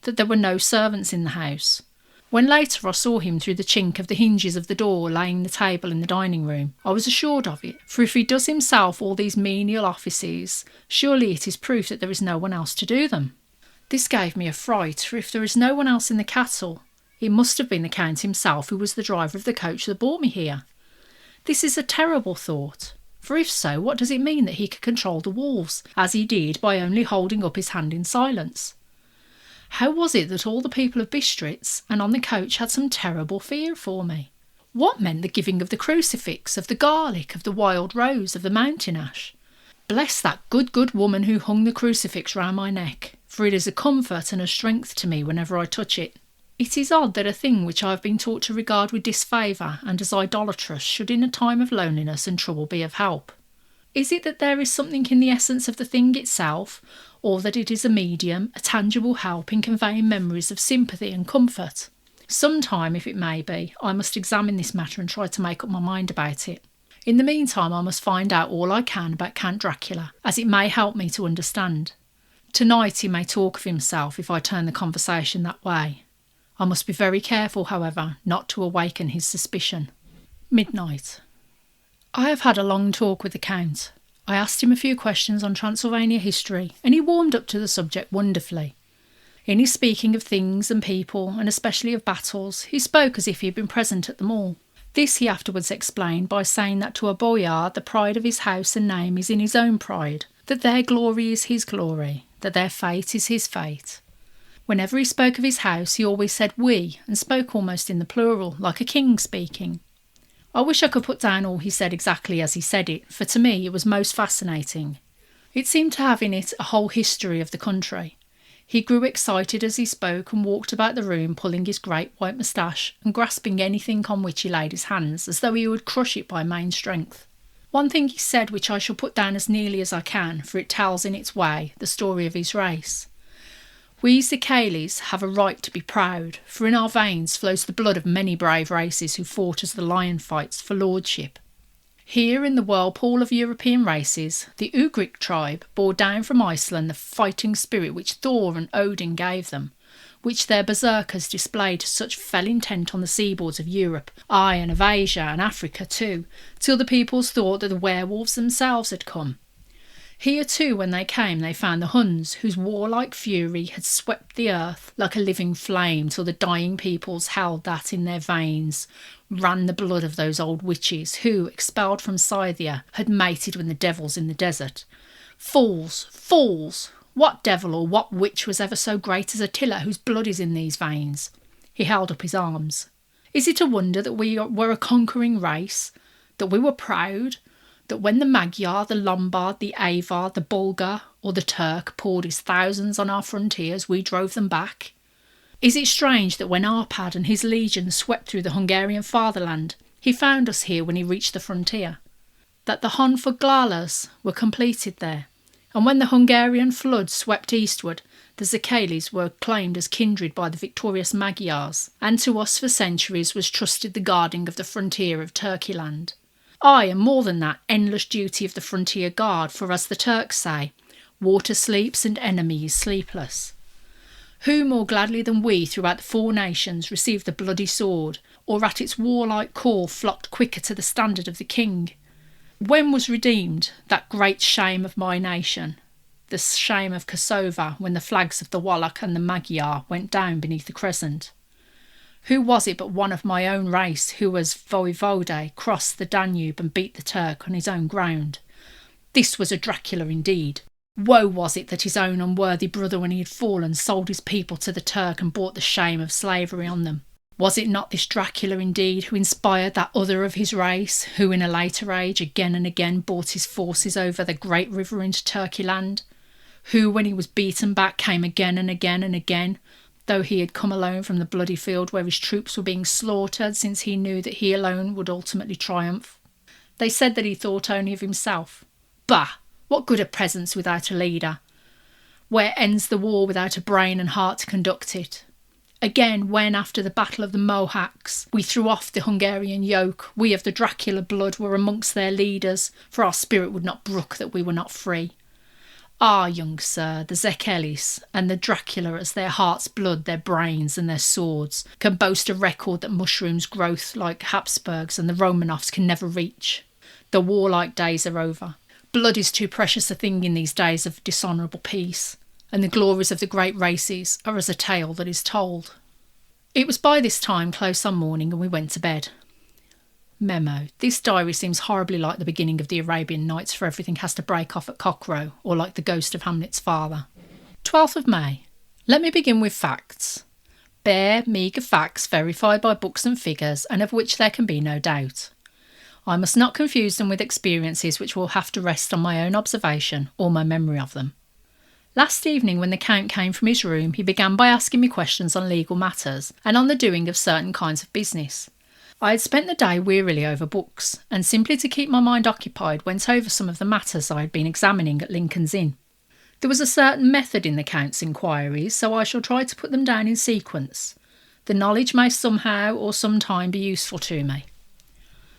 that there were no servants in the house. When later I saw him through the chink of the hinges of the door laying the table in the dining room, I was assured of it, for if he does himself all these menial offices, surely it is proof that there is no one else to do them. This gave me a fright, for if there is no one else in the castle, it must have been the Count himself who was the driver of the coach that brought me here. This is a terrible thought, for if so, what does it mean that he could control the wolves, as he did by only holding up his hand in silence? How was it that all the people of Bistritz and on the coach had some terrible fear for me? What meant the giving of the crucifix, of the garlic, of the wild rose, of the mountain ash? Bless that good woman who hung the crucifix round my neck, for it is a comfort and a strength to me whenever I touch it. It is odd that a thing which I have been taught to regard with disfavour and as idolatrous should in a time of loneliness and trouble be of help. Is it that there is something in the essence of the thing itself, or that it is a medium, a tangible help in conveying memories of sympathy and comfort? Sometime, if it may be, I must examine this matter and try to make up my mind about it. In the meantime, I must find out all I can about Count Dracula, as it may help me to understand. Tonight he may talk of himself if I turn the conversation that way. I must be very careful, however, not to awaken his suspicion. Midnight. I have had a long talk with the Count. I asked him a few questions on Transylvania history, and he warmed up to the subject wonderfully. In his speaking of things and people, and especially of battles, he spoke as if he had been present at them all. This he afterwards explained by saying that to a boyar the pride of his house and name is in his own pride, that their glory is his glory, that their fate is his fate. Whenever he spoke of his house, he always said we, and spoke almost in the plural, like a king speaking. I wish I could put down all he said exactly as he said it, for to me it was most fascinating. It seemed to have in it a whole history of the country. He grew excited as he spoke and walked about the room pulling his great white moustache and grasping anything on which he laid his hands as though he would crush it by main strength. One thing he said which I shall put down as nearly as I can, for it tells in its way the story of his race. We Zicales have a right to be proud, for in our veins flows the blood of many brave races who fought as the lion fights for lordship. Here in the whirlpool of European races, the Ugric tribe bore down from Iceland the fighting spirit which Thor and Odin gave them, which their berserkers displayed to such fell intent on the seaboards of Europe, aye, and of Asia and Africa too, till the peoples thought that the werewolves themselves had come. Here too, when they came, they found the Huns, whose warlike fury had swept the earth like a living flame till the dying peoples held that in their veins ran the blood of those old witches who, expelled from Scythia, had mated with the devils in the desert. Fools! Fools! What devil or what witch was ever so great as Attila, whose blood is in these veins? He held up his arms. Is it a wonder that we were a conquering race? That we were proud? That when the Magyar, the Lombard, the Avar, the Bulgar, or the Turk poured his thousands on our frontiers, we drove them back? Is it strange that when Arpad and his legions swept through the Hungarian fatherland, he found us here when he reached the frontier? that the Honfoglalas were completed there, and when the Hungarian flood swept eastward, the Zekelis were claimed as kindred by the victorious Magyars, and to us for centuries was trusted the guarding of the frontier of Turkeyland. Aye, and more than that, endless duty of the frontier guard, for as the Turks say, water sleeps and enemy is sleepless. Who more gladly than we throughout the four nations received the bloody sword, or at its warlike call flocked quicker to the standard of the king? When was redeemed that great shame of my nation, the shame of Kosovo, when the flags of the Wallach and the Magyar went down beneath the crescent? Who was it but one of my own race who as voivode crossed the Danube and beat the Turk on his own ground? This was a Dracula indeed. Woe was it that his own unworthy brother, when he had fallen, sold his people to the Turk and brought the shame of slavery on them. Was it not this Dracula indeed who inspired that other of his race, who in a later age again and again brought his forces over the great river into Turkeyland? Who, when he was beaten back, came again and again and again, though he had come alone from the bloody field where his troops were being slaughtered, since he knew that he alone would ultimately triumph? They said that he thought only of himself. Bah! What good are peasants without a leader? Where ends the war without a brain and heart to conduct it? Again, when, after the Battle of the Mohawks, we threw off the Hungarian yoke, we of the Dracula blood were amongst their leaders, for our spirit would not brook that we were not free. Ah, young sir, the Zekelis and the Dracula, as their heart's blood, their brains and their swords, can boast a record that mushrooms growth like Habsburgs and the Romanovs can never reach. The warlike days are over. Blood is too precious a thing in these days of dishonourable peace, and the glories of the great races are as a tale that is told. It was by this time close on morning, and we went to bed. Memo. This diary seems horribly like the beginning of the Arabian Nights, for everything has to break off at cockcrow, or like the ghost of Hamlet's father. 12th of May. Let me begin with facts. Bare, meagre facts verified by books and figures, and of which there can be no doubt. I must not confuse them with experiences which will have to rest on my own observation or my memory of them. Last evening, when the Count came from his room, he began by asking me questions on legal matters and on the doing of certain kinds of business. I had spent the day wearily over books, and simply to keep my mind occupied went over some of the matters I had been examining at Lincoln's Inn. There was a certain method in the Count's inquiries, so I shall try to put them down in sequence. The knowledge may somehow or sometime be useful to me.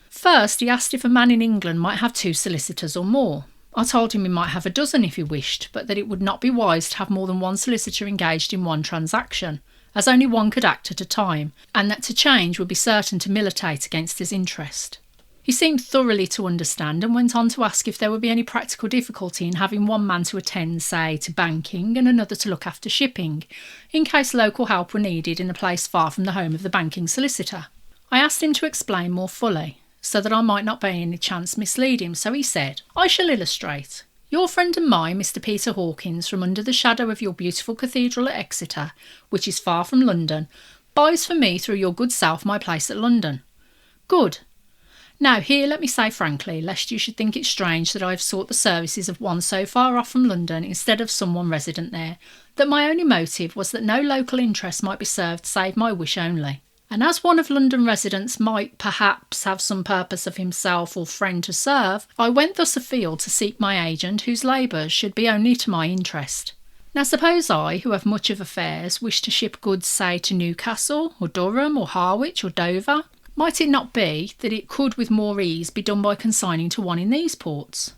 First, he asked if a man in England might have 2 solicitors or more. I told him he might have a dozen if he wished, but that it would not be wise to have more than one solicitor engaged in one transaction, as only one could act at a time, and that to change would be certain to militate against his interest. He seemed thoroughly to understand, and went on to ask if there would be any practical difficulty in having one man to attend, say, to banking, and another to look after shipping, in case local help were needed in a place far from the home of the banking solicitor. I asked him to explain more fully, so that I might not by any chance mislead him, so he said, I shall illustrate. Your friend and mine, Mr. Peter Hawkins, from under the shadow of your beautiful cathedral at Exeter, which is far from London, buys for me through your good self my place at London. Good. Now here let me say frankly, lest you should think it strange that I have sought the services of one so far off from London instead of someone resident there, that my only motive was that no local interest might be served save my wish only. And as one of London residents might perhaps have some purpose of himself or friend to serve, I went thus afield to seek my agent, whose labours should be only to my interest. Now suppose I, who have much of affairs, wish to ship goods, say, to Newcastle, or Durham, or Harwich, or Dover, might it not be that it could with more ease be done by consigning to one in these ports?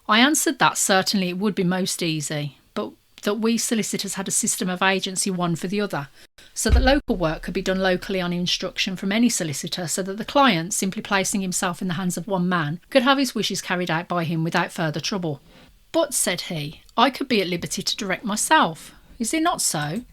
I answered that certainly it would be most easy, but that we solicitors had a system of agency one for the other, so that local work could be done locally on instruction from any solicitor, so that the client, simply placing himself in the hands of one man, could have his wishes carried out by him without further trouble. But, said he, I could be at liberty to direct myself. Is it not so?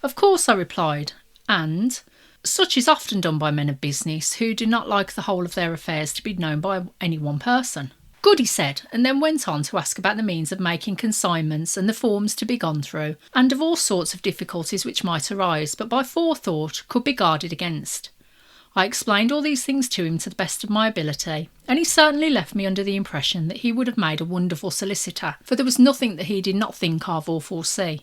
Of course, I replied, and such is often done by men of business who do not like the whole of their affairs to be known by any one person. Good, he said, and then went on to ask about the means of making consignments and the forms to be gone through, and of all sorts of difficulties which might arise, but by forethought could be guarded against. I explained all these things to him to the best of my ability, and he certainly left me under the impression that he would have made a wonderful solicitor, for there was nothing that he did not think of or foresee.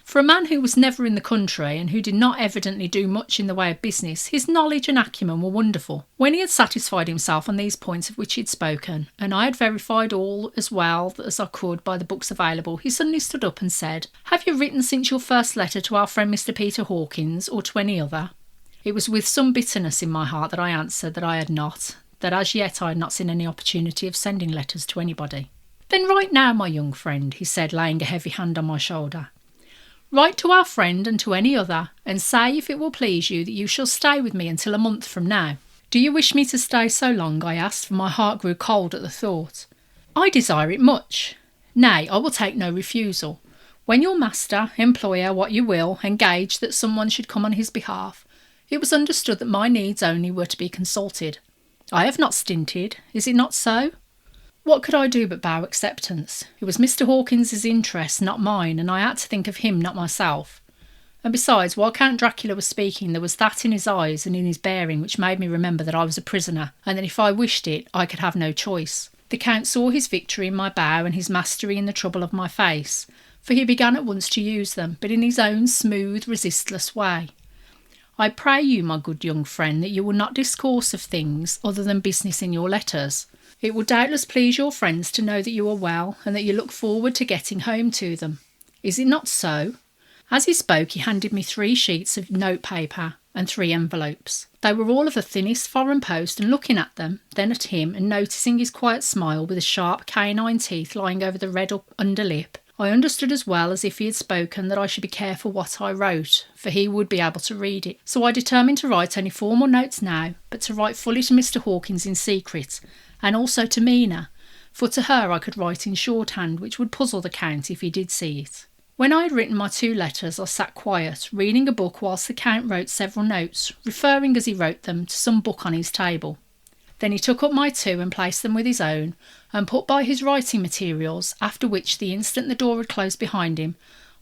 For a man who was never in the country and who did not evidently do much in the way of business, his knowledge and acumen were wonderful. When he had satisfied himself on these points of which he had spoken, and I had verified all as well as I could by the books available, he suddenly stood up and said, "Have you written since your first letter to our friend Mr. Peter Hawkins, or to any other?" It was with some bitterness in my heart that I answered that I had not, that as yet I had not seen any opportunity of sending letters to anybody. "Then write now, my young friend," he said, laying a heavy hand on my shoulder. "Write to our friend and to any other, and say, if it will please you, that you shall stay with me until a month from now." "Do you wish me to stay so long?" I asked, for my heart grew cold at the thought. "I desire it much. Nay, I will take no refusal. When your master, employer, what you will, engaged that someone should come on his behalf, it was understood that my needs only were to be consulted. I have not stinted, is it not so?" What could I do but bow acceptance? It was Mr. Hawkins's interest, not mine, and I had to think of him, not myself. And besides, while Count Dracula was speaking, there was that in his eyes and in his bearing which made me remember that I was a prisoner, and that if I wished it, I could have no choice. The Count saw his victory in my bow and his mastery in the trouble of my face, for he began at once to use them, but in his own smooth, resistless way. "I pray you, my good young friend, that you will not discourse of things other than business in your letters. It will doubtless please your friends to know that you are well, and that you look forward to getting home to them. Is it not so?" As he spoke, he handed me 3 sheets of note paper and 3 envelopes. They were all of the thinnest foreign post, and looking at them, then at him, and noticing his quiet smile with the sharp canine teeth lying over the red under lip, I understood as well as if he had spoken that I should be careful what I wrote, for he would be able to read it. So I determined to write only formal notes now, but to write fully to Mr. Hawkins in secret, and also to Mina, for to her I could write in shorthand, which would puzzle the Count if he did see it. When I had written my 2 letters, I sat quiet, reading a book whilst the Count wrote several notes, referring as he wrote them to some book on his table. Then he took up my 2 and placed them with his own, and put by his writing materials, after which, the instant the door had closed behind him,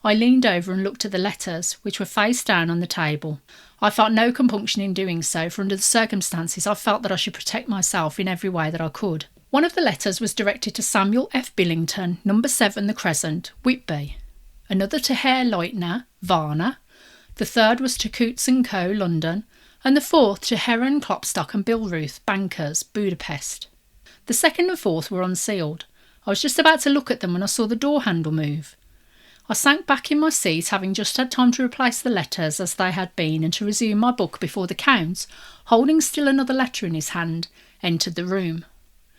I leaned over and looked at the letters, which were face down on the table. I felt no compunction in doing so, for under the circumstances I felt that I should protect myself in every way that I could. One of the letters was directed to Samuel F. Billington, No. 7 The Crescent, Whitby. Another to Herr Leutner, Varna. The third was to Coutts & Co., London, and the fourth to Heron, Klopstock and Billruth, bankers, Budapest. The second and fourth were unsealed. I was just about to look at them when I saw the door handle move. I sank back in my seat, having just had time to replace the letters as they had been and to resume my book before the Count, holding still another letter in his hand, entered the room.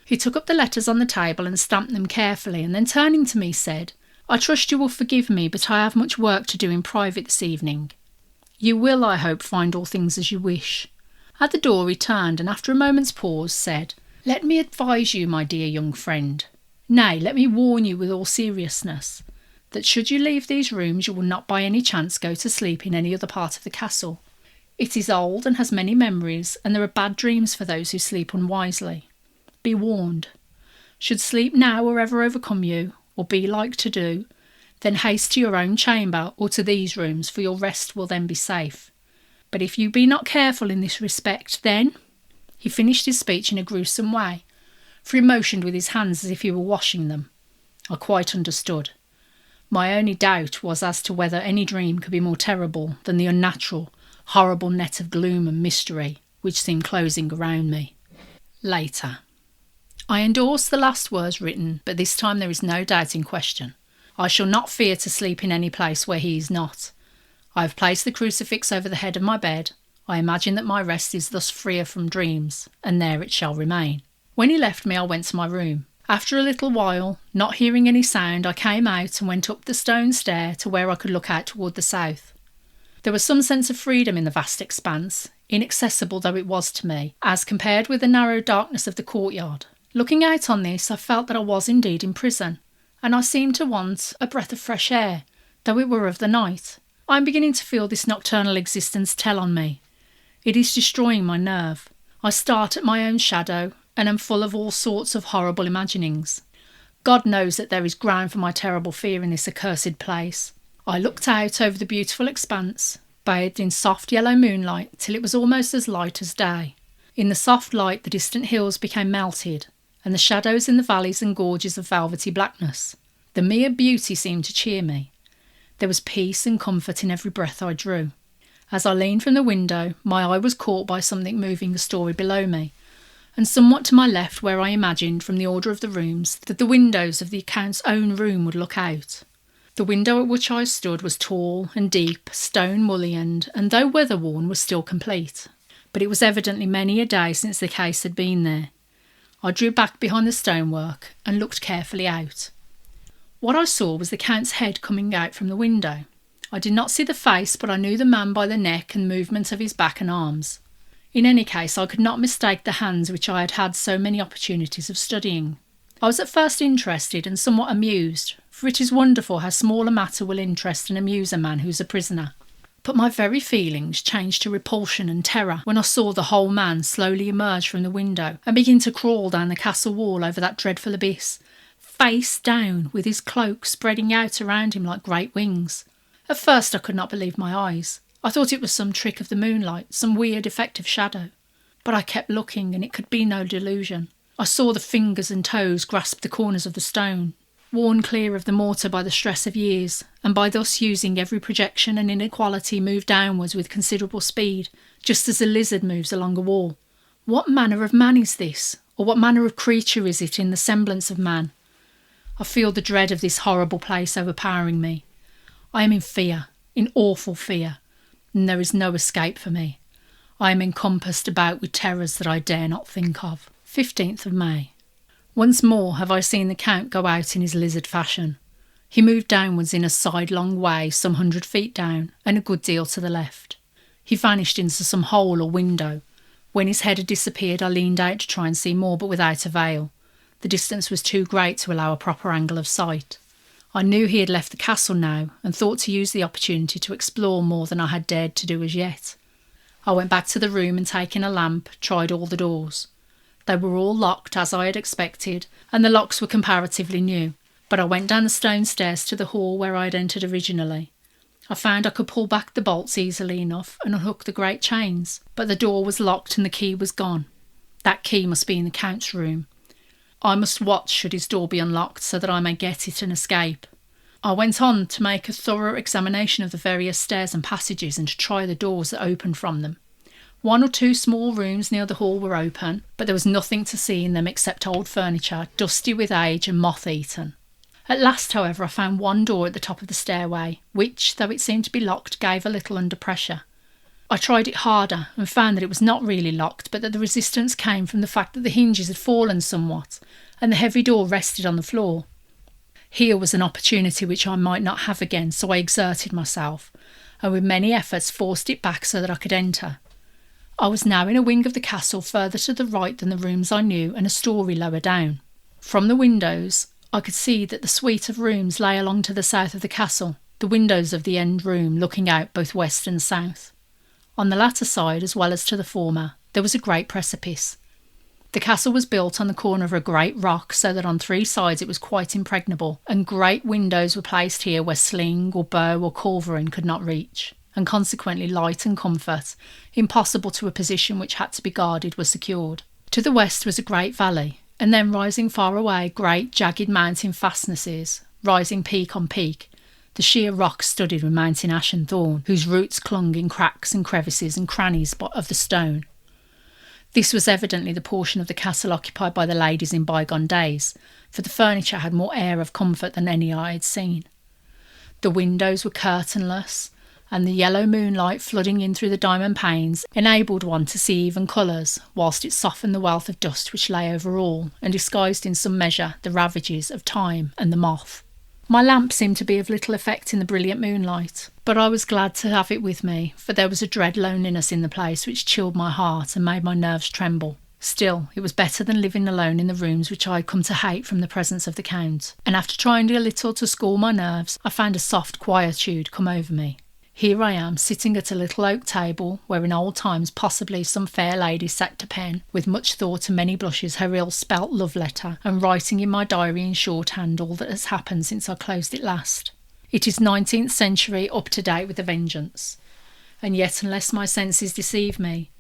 He took up the letters on the table and stamped them carefully, and then turning to me said, "I trust you will forgive me, but I have much work to do in private this evening. You will, I hope, find all things as you wish." At the door he turned, and after a moment's pause said, "Let me advise you, my dear young friend, nay, let me warn you with all seriousness, that should you leave these rooms you will not by any chance go to sleep in any other part of the castle. It is old and has many memories, and there are bad dreams for those who sleep unwisely. Be warned. Should sleep now or ever overcome you, or be like to do, then haste to your own chamber or to these rooms, for your rest will then be safe. But if you be not careful in this respect, then—" He finished his speech in a gruesome way, for he motioned with his hands as if he were washing them. I quite understood. My only doubt was as to whether any dream could be more terrible than the unnatural, horrible net of gloom and mystery which seemed closing around me. Later. I endorse the last words written, but this time there is no doubt in question. I shall not fear to sleep in any place where he is not. I have placed the crucifix over the head of my bed. I imagine that my rest is thus freer from dreams, and there it shall remain. When he left me, I went to my room. After a little while, not hearing any sound, I came out and went up the stone stair to where I could look out toward the south. There was some sense of freedom in the vast expanse, inaccessible though it was to me, as compared with the narrow darkness of the courtyard. Looking out on this, I felt that I was indeed in prison, and I seemed to want a breath of fresh air, though it were of the night. I am beginning to feel this nocturnal existence tell on me. It is destroying my nerve. I start at my own shadow, and am full of all sorts of horrible imaginings. God knows that there is ground for my terrible fear in this accursed place. I looked out over the beautiful expanse, bathed in soft yellow moonlight, till it was almost as light as day. In the soft light the distant hills became melted, and the shadows in the valleys and gorges of velvety blackness. The mere beauty seemed to cheer me. There was peace and comfort in every breath I drew. As I leaned from the window, my eye was caught by something moving a story below me, and somewhat to my left, where I imagined, from the order of the rooms, that the windows of the Count's own room would look out. The window at which I stood was tall and deep, stone mullioned, and though weather-worn, was still complete. But it was evidently many a day since the case had been there. I drew back behind the stonework and looked carefully out. What I saw was the Count's head coming out from the window. I did not see the face, but I knew the man by the neck and movement of his back and arms. In any case, I could not mistake the hands which I had had so many opportunities of studying. I was at first interested and somewhat amused, for it is wonderful how small a matter will interest and amuse a man who is a prisoner. But my very feelings changed to repulsion and terror when I saw the whole man slowly emerge from the window and begin to crawl down the castle wall over that dreadful abyss, face down, with his cloak spreading out around him like great wings. At first I could not believe my eyes. I thought it was some trick of the moonlight, some weird effect of shadow. But I kept looking, and it could be no delusion. I saw the fingers and toes grasp the corners of the stone, worn clear of the mortar by the stress of years, and by thus using every projection and inequality move downwards with considerable speed, just as a lizard moves along a wall. What manner of man is this? Or what manner of creature is it in the semblance of man? I feel the dread of this horrible place overpowering me. I am in fear, in awful fear, and there is no escape for me. I am encompassed about with terrors that I dare not think of. 15th of May. Once more have I seen the Count go out in his lizard fashion. He moved downwards in a sidelong way some 100 feet down, and a good deal to the left. He vanished into some hole or window. When his head had disappeared, I leaned out to try and see more, but without avail. The distance was too great to allow a proper angle of sight. I knew he had left the castle now, and thought to use the opportunity to explore more than I had dared to do as yet. I went back to the room and, taking a lamp, tried all the doors. They were all locked, as I had expected, and the locks were comparatively new, but I went down the stone stairs to the hall where I had entered originally. I found I could pull back the bolts easily enough and unhook the great chains, but the door was locked and the key was gone. That key must be in the Count's room. I must watch should his door be unlocked, so that I may get it and escape. I went on to make a thorough examination of the various stairs and passages, and to try the doors that opened from them. 1 or 2 small rooms near the hall were open, but there was nothing to see in them except old furniture, dusty with age and moth-eaten. At last, however, I found one door at the top of the stairway, which, though it seemed to be locked, gave a little under pressure. I tried it harder, and found that it was not really locked, but that the resistance came from the fact that the hinges had fallen somewhat, and the heavy door rested on the floor. Here was an opportunity which I might not have again, so I exerted myself, and with many efforts forced it back so that I could enter. I was now in a wing of the castle further to the right than the rooms I knew, and a storey lower down. From the windows I could see that the suite of rooms lay along to the south of the castle, the windows of the end room looking out both west and south. On the latter side, as well as to the former, there was a great precipice. The castle was built on the corner of a great rock, so that on 3 sides it was quite impregnable, and great windows were placed here where sling or bow or culverin could not reach, and consequently light and comfort, impossible to a position which had to be guarded, were secured. To the west was a great valley, and then rising far away great jagged mountain fastnesses, rising peak on peak, the sheer rocks studded with mountain ash and thorn, whose roots clung in cracks and crevices and crannies of the stone. This was evidently the portion of the castle occupied by the ladies in bygone days, for the furniture had more air of comfort than any I had seen. The windows were curtainless, and the yellow moonlight flooding in through the diamond panes enabled one to see even colours, whilst it softened the wealth of dust which lay over all, and disguised in some measure the ravages of time and the moth. My lamp seemed to be of little effect in the brilliant moonlight, but I was glad to have it with me, for there was a dread loneliness in the place which chilled my heart and made my nerves tremble. Still, it was better than living alone in the rooms which I had come to hate from the presence of the Count, and after trying a little to school my nerves, I found a soft quietude come over me. Here I am, sitting at a little oak table, where in old times possibly some fair lady sat to pen, with much thought and many blushes, her ill-spelt love letter, and writing in my diary in shorthand all that has happened since I closed it last. It is 19th century, up to date with a vengeance. And yet, unless my senses deceive me,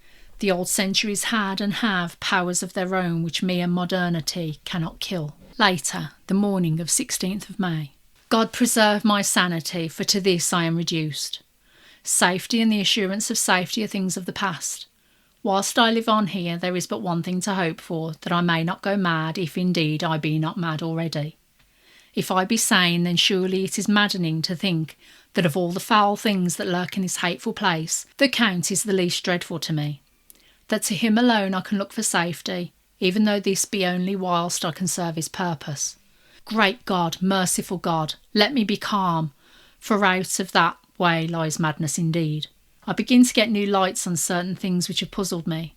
the old centuries had and have powers of their own which mere modernity cannot kill. Later, the morning of 16th of May. God preserve my sanity, for to this I am reduced. Safety and the assurance of safety are things of the past. Whilst I live on here, there is but one thing to hope for, that I may not go mad, if indeed I be not mad already. If I be sane, then surely it is maddening to think that of all the foul things that lurk in this hateful place, the Count is the least dreadful to me. That to him alone I can look for safety, even though this be only whilst I can serve his purpose. Great God, merciful God, let me be calm, for out of that way lies madness indeed. I begin to get new lights on certain things which have puzzled me.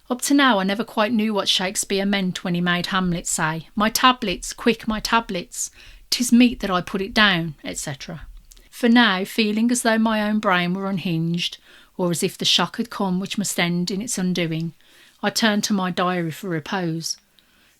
Up to now I never quite knew what Shakespeare meant when he made Hamlet say, "My tablets, quick, my tablets, 'tis meet that I put it down," etc. For now, feeling as though my own brain were unhinged, or as if the shock had come which must end in its undoing, I turned to my diary for repose.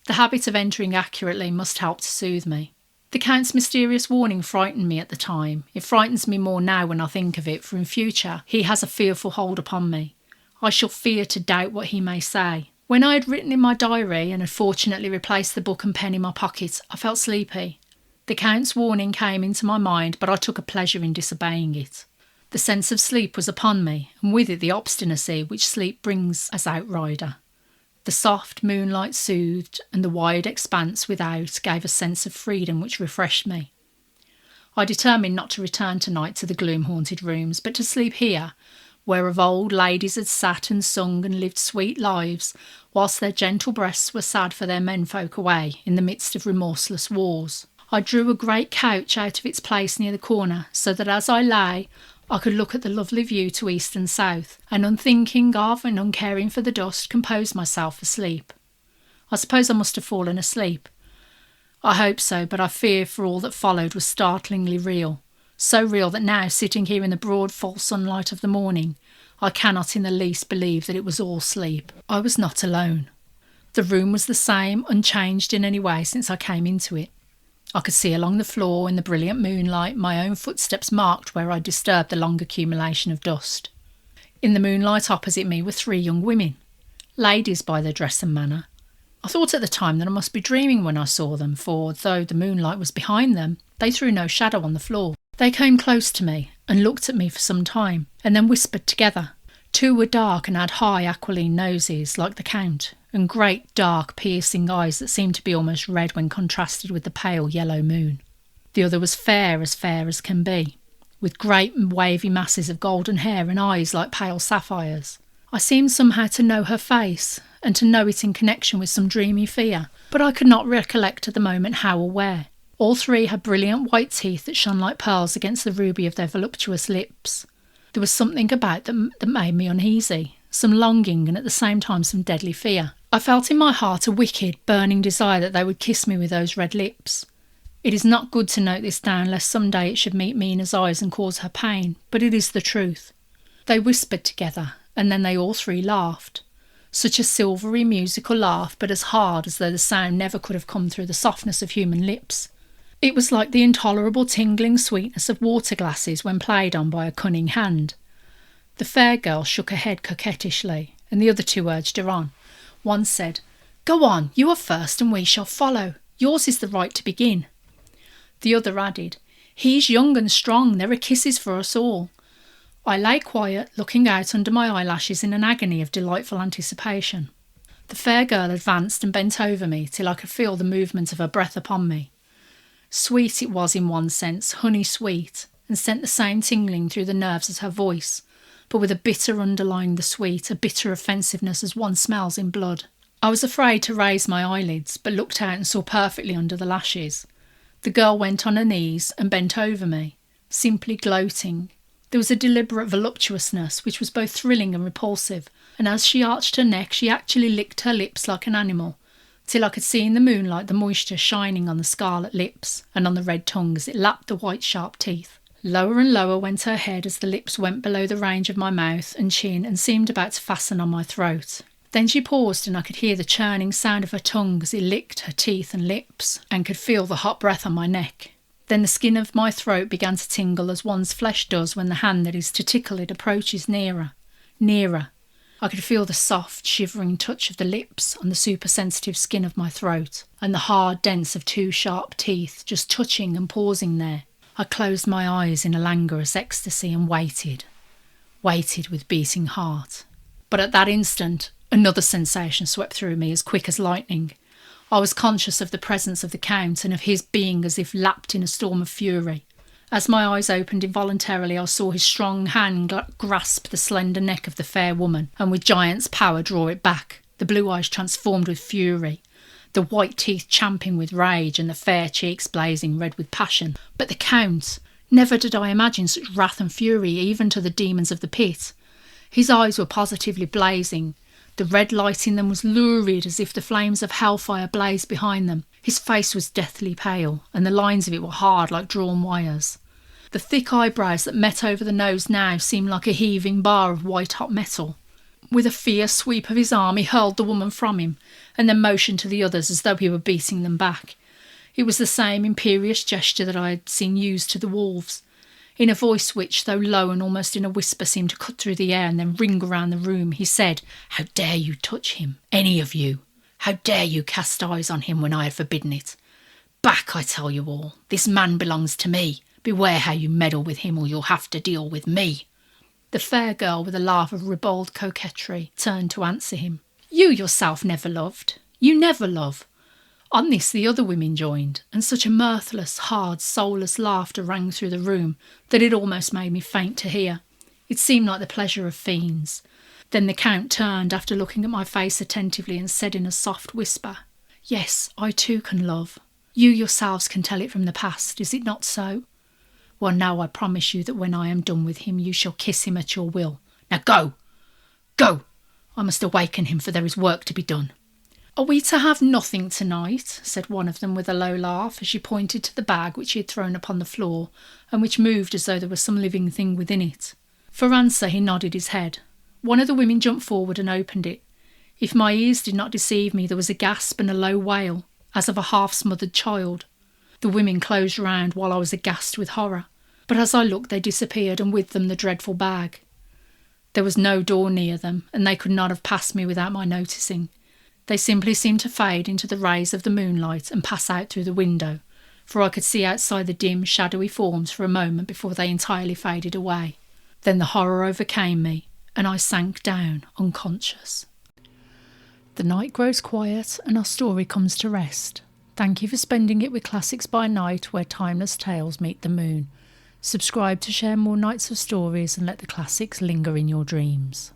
The habit of entering accurately must help to soothe me. The Count's mysterious warning frightened me at the time. It frightens me more now when I think of it, for in future he has a fearful hold upon me. I shall fear to doubt what he may say. When I had written in my diary and had fortunately replaced the book and pen in my pocket, I felt sleepy. The Count's warning came into my mind, but I took a pleasure in disobeying it. The sense of sleep was upon me, and with it the obstinacy which sleep brings as outrider. The soft moonlight soothed, and the wide expanse without gave a sense of freedom which refreshed me. I determined not to return tonight to the gloom-haunted rooms, but to sleep here, where of old ladies had sat and sung and lived sweet lives, whilst their gentle breasts were sad for their menfolk away in the midst of remorseless wars. I drew a great couch out of its place near the corner, so that as I lay, I could look at the lovely view to east and south, and unthinking of and uncaring for the dust, compose myself for sleep. I suppose I must have fallen asleep. I hope so, but I fear for all that followed was startlingly real. So real that now, sitting here in the broad full sunlight of the morning, I cannot in the least believe that it was all sleep. I was not alone. The room was the same, unchanged in any way since I came into it. I could see along the floor in the brilliant moonlight my own footsteps marked where I disturbed the long accumulation of dust. In the moonlight opposite me were 3 young women, ladies by their dress and manner. I thought at the time that I must be dreaming when I saw them, for though the moonlight was behind them, they threw no shadow on the floor. They came close to me and looked at me for some time, and then whispered together. 2 were dark and had high aquiline noses, like the Count, and great dark piercing eyes that seemed to be almost red when contrasted with the pale yellow moon. The other was fair as can be, with great and wavy masses of golden hair and eyes like pale sapphires. I seemed somehow to know her face, and to know it in connection with some dreamy fear, but I could not recollect at the moment how or where. All 3 had brilliant white teeth that shone like pearls against the ruby of their voluptuous lips. There was something about them that made me uneasy, some longing and at the same time some deadly fear. I felt in my heart a wicked, burning desire that they would kiss me with those red lips. It is not good to note this down, lest some day it should meet Mina's eyes and cause her pain, but it is the truth. They whispered together, and then they all 3 laughed. Such a silvery, musical laugh, but as hard as though the sound never could have come through the softness of human lips. It was like the intolerable tingling sweetness of water glasses when played on by a cunning hand. The fair girl shook her head coquettishly, and the other 2 urged her on. One said, "Go on, you are first and we shall follow. Yours is the right to begin." The other added, "He's young and strong, there are kisses for us all." I lay quiet, looking out under my eyelashes in an agony of delightful anticipation. The fair girl advanced and bent over me till I could feel the movement of her breath upon me. Sweet it was in one sense, honey sweet, and sent the same tingling through the nerves as her voice, but with a bitter underlying the sweet, a bitter offensiveness as one smells in blood. I was afraid to raise my eyelids, but looked out and saw perfectly under the lashes. The girl went on her knees and bent over me, simply gloating. There was a deliberate voluptuousness which was both thrilling and repulsive, and as she arched her neck she actually licked her lips like an animal, till I could see in the moonlight the moisture shining on the scarlet lips and on the red tongue as it lapped the white sharp teeth. Lower and lower went her head as the lips went below the range of my mouth and chin and seemed about to fasten on my throat. Then she paused and I could hear the churning sound of her tongue as it licked her teeth and lips, and could feel the hot breath on my neck. Then the skin of my throat began to tingle as one's flesh does when the hand that is to tickle it approaches nearer, nearer. I could feel the soft, shivering touch of the lips on the super-sensitive skin of my throat, and the hard dents of 2 sharp teeth just touching and pausing there. I closed my eyes in a languorous ecstasy and waited with beating heart. But at that instant, another sensation swept through me as quick as lightning. I was conscious of the presence of the Count and of his being as if lapped in a storm of fury. As my eyes opened involuntarily, I saw his strong hand grasp the slender neck of the fair woman and with giant's power draw it back, the blue eyes transformed with fury, the white teeth champing with rage and the fair cheeks blazing red with passion. But the Count! Never did I imagine such wrath and fury even to the demons of the pit. His eyes were positively blazing. The red light in them was lurid as if the flames of hellfire blazed behind them. His face was deathly pale, and the lines of it were hard like drawn wires. The thick eyebrows that met over the nose now seemed like a heaving bar of white-hot metal. With a fierce sweep of his arm he hurled the woman from him, and then motioned to the others as though he were beating them back. It was the same imperious gesture that I had seen used to the wolves. In a voice which, though low and almost in a whisper, seemed to cut through the air and then ring around the room, he said, "How dare you touch him, any of you? How dare you cast eyes on him when I had forbidden it? Back, I tell you all. This man belongs to me. Beware how you meddle with him or you'll have to deal with me." The fair girl, with a laugh of ribald coquetry, turned to answer him. "You yourself never loved. You never love." On this the other women joined, and such a mirthless, hard, soulless laughter rang through the room that it almost made me faint to hear. It seemed like the pleasure of fiends. Then the Count turned after looking at my face attentively and said in a soft whisper, "Yes, I too can love. You yourselves can tell it from the past, is it not so? Well, now I promise you that when I am done with him you shall kiss him at your will. Now go! Go! I must awaken him, for there is work to be done." "Are we to have nothing tonight?" said one of them with a low laugh as she pointed to the bag which she had thrown upon the floor and which moved as though there was some living thing within it. For answer he nodded his head. One of the women jumped forward and opened it. If my ears did not deceive me, there was a gasp and a low wail, as of a half-smothered child. The women closed round while I was aghast with horror, but as I looked they disappeared, and with them the dreadful bag. There was no door near them, and they could not have passed me without my noticing. They simply seemed to fade into the rays of the moonlight and pass out through the window, for I could see outside the dim, shadowy forms for a moment before they entirely faded away. Then the horror overcame me, and I sank down unconscious. The night grows quiet and our story comes to rest. Thank you for spending it with Classics by Night, where timeless tales meet the moon. Subscribe to share more nights of stories and let the classics linger in your dreams.